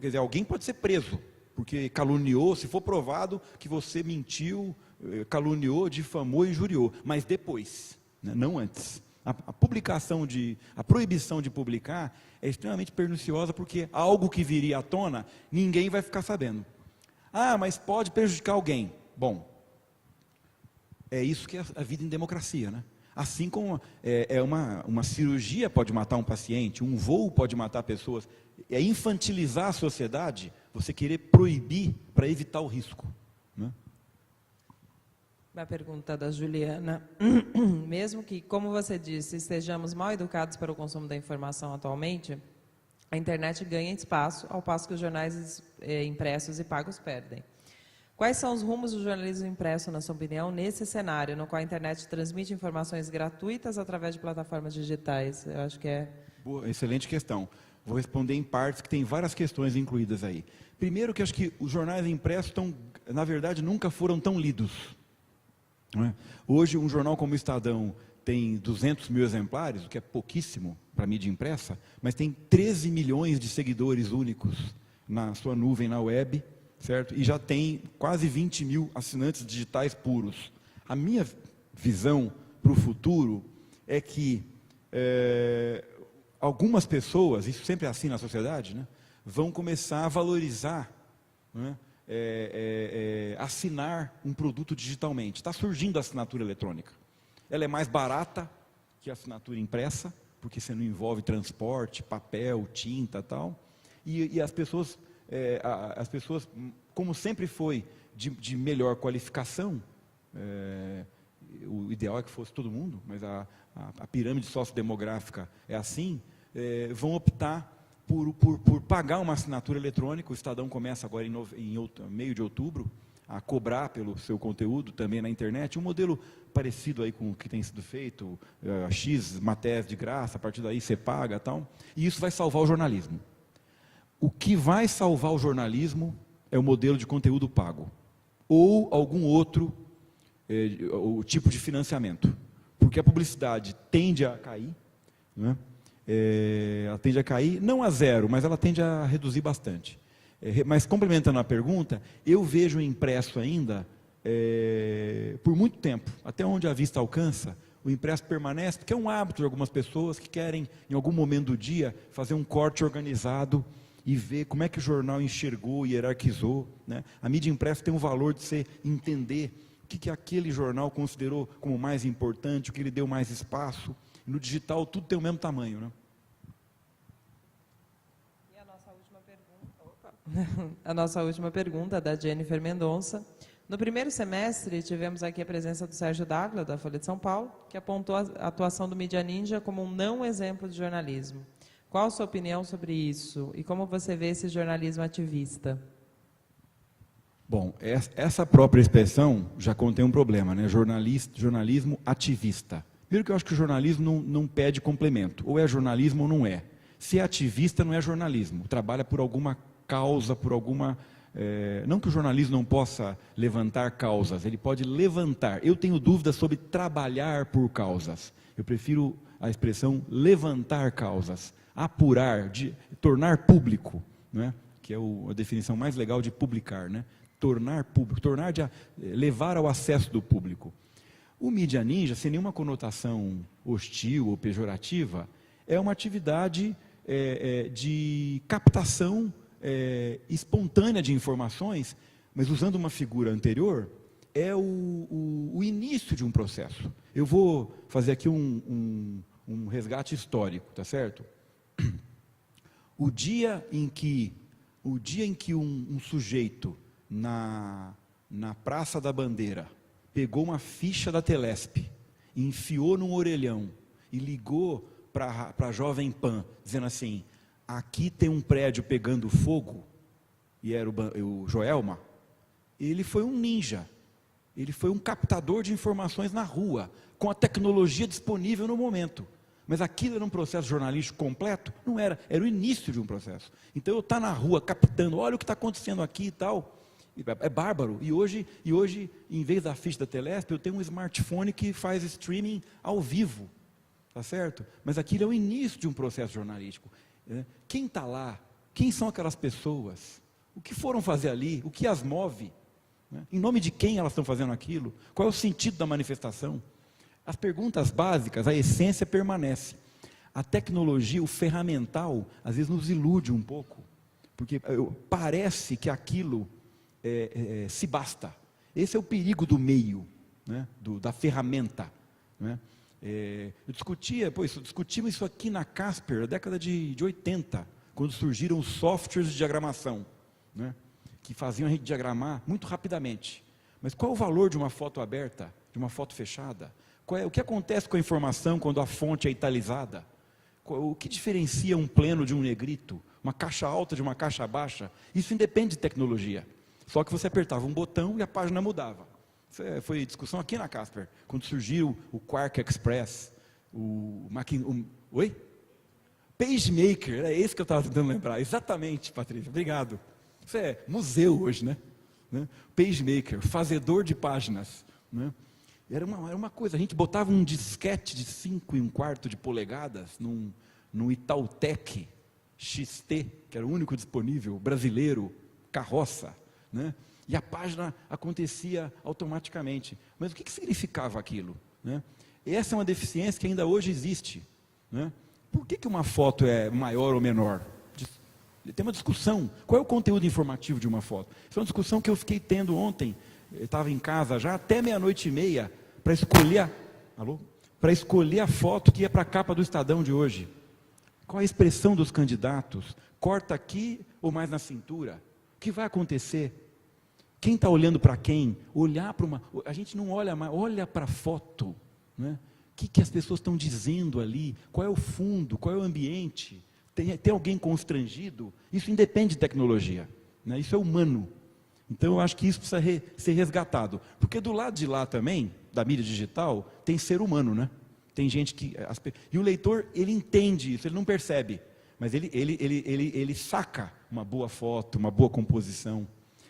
quer dizer, alguém pode ser preso, porque caluniou, se for provado que você mentiu, caluniou, difamou e injuriou, mas depois, né, não antes. A proibição de publicar é extremamente perniciosa, porque algo que viria à tona, ninguém vai ficar sabendo. Mas pode prejudicar alguém. Bom, é isso que é a vida em democracia, né? Assim como uma cirurgia pode matar um paciente, um voo pode matar pessoas, é infantilizar a sociedade, você querer proibir para evitar o risco, né? Uma pergunta da Juliana. Mesmo que, como você disse, estejamos mal educados para o consumo da informação atualmente, a internet ganha espaço, ao passo que os jornais impressos e pagos perdem. Quais são os rumos do jornalismo impresso, na sua opinião, nesse cenário, no qual a internet transmite informações gratuitas através de plataformas digitais? Eu acho que é... Boa, excelente questão. Vou responder em partes, que tem várias questões incluídas aí. Primeiro, que acho que os jornais impressos na verdade, nunca foram tão lidos. não é? Hoje, um jornal como o Estadão tem 200 mil exemplares, o que é pouquíssimo para a mídia impressa, mas tem 13 milhões de seguidores únicos na sua nuvem, na web, certo? E já tem quase 20 mil assinantes digitais puros. A minha visão para o futuro é que algumas pessoas, isso sempre é assim na sociedade, né, vão começar a valorizar, né, assinar um produto digitalmente. Está surgindo a assinatura eletrônica. Ela é mais barata que a assinatura impressa, porque você não envolve transporte, papel, tinta e tal. E as pessoas, como sempre foi, de melhor qualificação, o ideal é que fosse todo mundo, mas a pirâmide sociodemográfica é assim, vão optar por pagar uma assinatura eletrônica. O Estadão começa agora em meio de outubro a cobrar pelo seu conteúdo também na internet, um modelo parecido aí com o que tem sido feito, X matérias de graça, a partir daí você paga e tal, e isso vai salvar o jornalismo. O que vai salvar o jornalismo é o modelo de conteúdo pago, ou algum outro o tipo de financiamento, porque a publicidade tende a cair, né? Ela tende a cair, não a zero, mas ela tende a reduzir bastante. Mas complementando a pergunta, eu vejo o impresso ainda, por muito tempo, até onde a vista alcança, o impresso permanece, porque é um hábito de algumas pessoas que querem, em algum momento do dia, fazer um corte organizado e ver como é que o jornal enxergou e hierarquizou, né? A mídia impressa tem um valor de você entender o que aquele jornal considerou como mais importante, o que ele deu mais espaço. No digital, tudo tem o mesmo tamanho, né? E a nossa última pergunta, a nossa última pergunta, da Jennifer Mendonça. No primeiro semestre, tivemos aqui a presença do Sérgio Dávila, da Folha de São Paulo, que apontou a atuação do Mídia Ninja como um não exemplo de jornalismo. Qual a sua opinião sobre isso? E como você vê esse jornalismo ativista? Bom, essa própria expressão já contém um problema, né? Jornalismo ativista. Primeiro que eu acho que o jornalismo não pede complemento. Ou é jornalismo ou não é. Se é ativista, não é jornalismo. Trabalha por alguma causa, por alguma... não que o jornalismo não possa levantar causas, ele pode levantar. Eu tenho dúvidas sobre trabalhar por causas. Eu prefiro a expressão levantar causas, apurar, tornar público, né? Que é a definição mais legal de publicar, né? Tornar público, levar ao acesso do público. O Mídia Ninja, sem nenhuma conotação hostil ou pejorativa, é uma atividade de captação espontânea de informações, mas usando uma figura anterior, é o início de um processo. Eu vou fazer aqui um resgate histórico, tá certo? O dia em que um sujeito na Praça da Bandeira pegou uma ficha da Telesp, enfiou num orelhão e ligou para a Jovem Pan, dizendo assim: aqui tem um prédio pegando fogo, e era o Joelma, ele foi um ninja, ele foi um captador de informações na rua, com a tecnologia disponível no momento. Mas aquilo era um processo jornalístico completo? Não era, era o início de um processo. Então eu estar na rua captando, olha o que está acontecendo aqui e tal, é bárbaro. E hoje, em vez da ficha da Telesp, eu tenho um smartphone que faz streaming ao vivo, tá certo? Mas aquilo é o início de um processo jornalístico. Quem está lá? Quem são aquelas pessoas? O que foram fazer ali? O que as move? Em nome de quem elas estão fazendo aquilo? Qual é o sentido da manifestação? As perguntas básicas, a essência permanece. A tecnologia, o ferramental, às vezes nos ilude um pouco, porque parece que aquilo se basta. Esse é o perigo do meio, né? Da ferramenta, né? Discutimos isso aqui na Casper, na década de 80, quando surgiram os softwares de diagramação, né? Que faziam a gente diagramar muito rapidamente. Mas qual o valor de uma foto aberta, de uma foto fechada? O que acontece com a informação quando a fonte é italizada? O que diferencia um pleno de um negrito? Uma caixa alta de uma caixa baixa? Isso independe de tecnologia. Só que você apertava um botão e a página mudava. Isso foi discussão aqui na Casper, quando surgiu o Quark Express, Oi? PageMaker, é esse que eu estava tentando lembrar. Exatamente, Patrícia, obrigado. Isso é museu hoje, né? PageMaker, fazedor de páginas, né? Era uma coisa, a gente botava um disquete de 5 1/4 de polegadas num Itautec XT, que era o único disponível, brasileiro, carroça, né? E a página acontecia automaticamente. Mas o que significava aquilo, né? Essa é uma deficiência que ainda hoje existe, né? Por que uma foto é maior ou menor? Tem uma discussão. Qual é o conteúdo informativo de uma foto? Isso é uma discussão que eu fiquei tendo ontem. Eu estava em casa já até 00:30 para escolher a foto que ia para a capa do Estadão de hoje. Qual a expressão dos candidatos? Corta aqui ou mais na cintura? O que vai acontecer? Quem está olhando para quem? Olhar para uma... A gente não olha mais, olha para a foto, né? O que as pessoas estão dizendo ali? Qual é o fundo? Qual é o ambiente? Tem alguém constrangido? Isso independe de tecnologia, né? Isso é humano. Então eu acho que isso precisa ser resgatado. Porque do lado de lá também, da mídia digital, tem ser humano, né? Tem gente que... E o leitor, ele entende isso, ele não percebe. Mas ele saca uma boa foto, uma boa composição.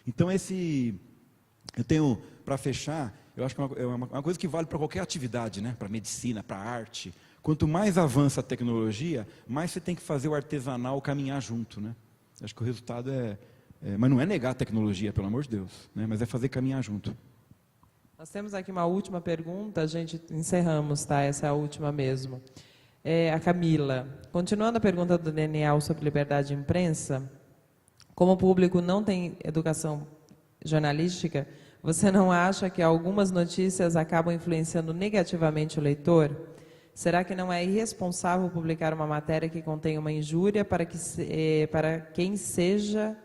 Então eu tenho, para fechar, eu acho que é uma coisa que vale para qualquer atividade, né? Para medicina, para arte. Quanto mais avança a tecnologia, mais você tem que fazer o artesanal caminhar junto, né? Acho que o resultado mas não é negar a tecnologia, pelo amor de Deus, né? Mas é fazer caminhar junto. Nós temos aqui uma última pergunta, a gente encerramos, tá? Essa é a última mesmo. A Camila, continuando a pergunta do Daniel sobre liberdade de imprensa, como o público não tem educação jornalística, você não acha que algumas notícias acabam influenciando negativamente o leitor? Será que não é irresponsável publicar uma matéria que contém uma injúria para quem seja...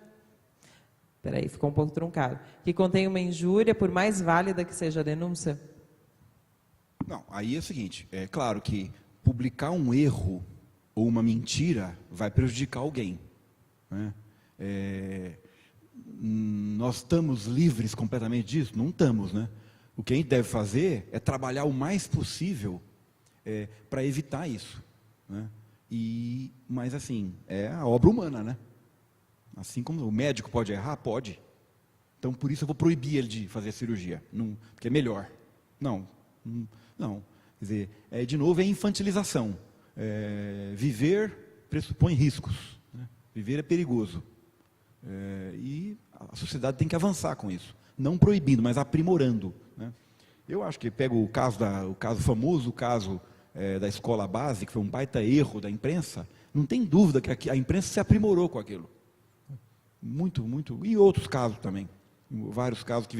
Peraí, ficou um pouco truncado. Que contém uma injúria, por mais válida que seja a denúncia? Não, aí é o seguinte, é claro que publicar um erro ou uma mentira vai prejudicar alguém, né? Nós estamos livres completamente disso? Não estamos, né? O que a gente deve fazer é trabalhar o mais possível para evitar isso, né? Mas assim, é a obra humana, né? Assim como o médico pode errar, pode. Então, por isso eu vou proibir ele de fazer a cirurgia, porque é melhor. Não. Quer dizer, de novo, é infantilização. Viver pressupõe riscos, né? Viver é perigoso. E a sociedade tem que avançar com isso. Não proibindo, mas aprimorando, né? Eu acho que pego o famoso caso da escola base, que foi um baita erro da imprensa. Não tem dúvida que a imprensa se aprimorou com aquilo. Muito, muito. E outros casos também. Vários casos que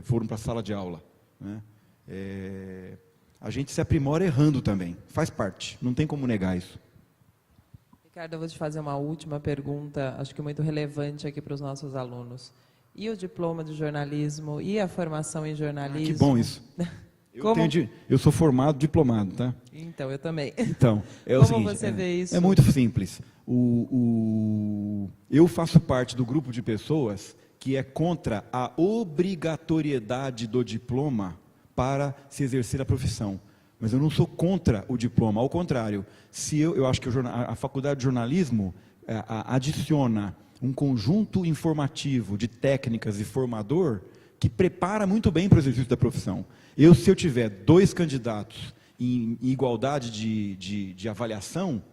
foram para a sala de aula, né? A gente se aprimora errando também. Faz parte. Não tem como negar isso. Ricardo, eu vou te fazer uma última pergunta, acho que muito relevante aqui para os nossos alunos. E o diploma de jornalismo e a formação em jornalismo? Que bom isso. Eu sou formado, diplomado, tá? Então, eu também. Então, Como o seguinte, você vê isso? É muito simples. Eu faço parte do grupo de pessoas que é contra a obrigatoriedade do diploma para se exercer a profissão. Mas eu não sou contra o diploma, ao contrário. Eu acho que a faculdade de jornalismo adiciona um conjunto informativo de técnicas e formador que prepara muito bem para o exercício da profissão. Se eu tiver 2 candidatos em igualdade de avaliação,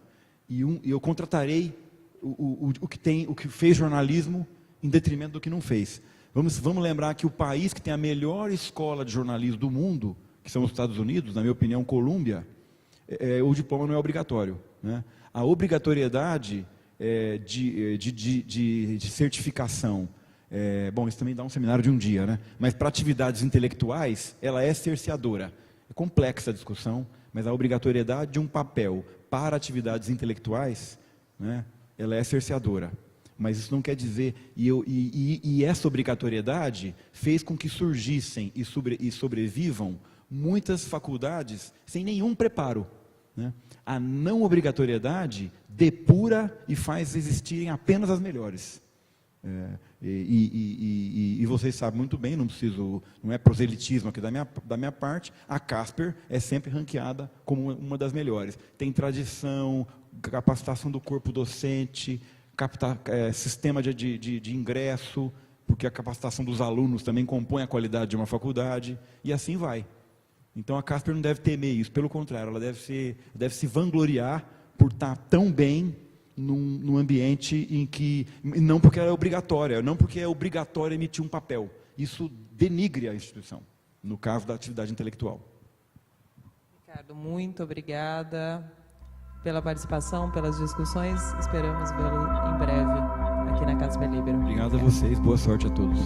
eu contratarei o que fez jornalismo em detrimento do que não fez. Vamos lembrar que o país que tem a melhor escola de jornalismo do mundo, que são os Estados Unidos, na minha opinião, Colômbia, o diploma não é obrigatório, né? A obrigatoriedade de certificação, isso também dá um seminário de um dia, né? Mas para atividades intelectuais, ela é cerceadora. É complexa a discussão, mas a obrigatoriedade de um papel para atividades intelectuais, né, ela é cerceadora. Mas isso não quer dizer... E essa obrigatoriedade fez com que surgissem e sobrevivam muitas faculdades sem nenhum preparo, né? A não obrigatoriedade depura e faz existirem apenas as melhores. E vocês sabem muito bem, não é proselitismo aqui da minha parte, a Casper é sempre ranqueada como uma das melhores. Tem tradição, capacitação do corpo docente, sistema de ingresso, porque a capacitação dos alunos também compõe a qualidade de uma faculdade, e assim vai. Então a Casper não deve temer isso, pelo contrário, ela deve se vangloriar por estar tão bem num ambiente em que, não porque ela é obrigatória, não porque é obrigatório emitir um papel. Isso denigre a instituição, no caso da atividade intelectual. Ricardo, muito obrigada pela participação, pelas discussões. Esperamos vê-lo em breve aqui na Casper Libero. Obrigado a vocês, boa sorte a todos.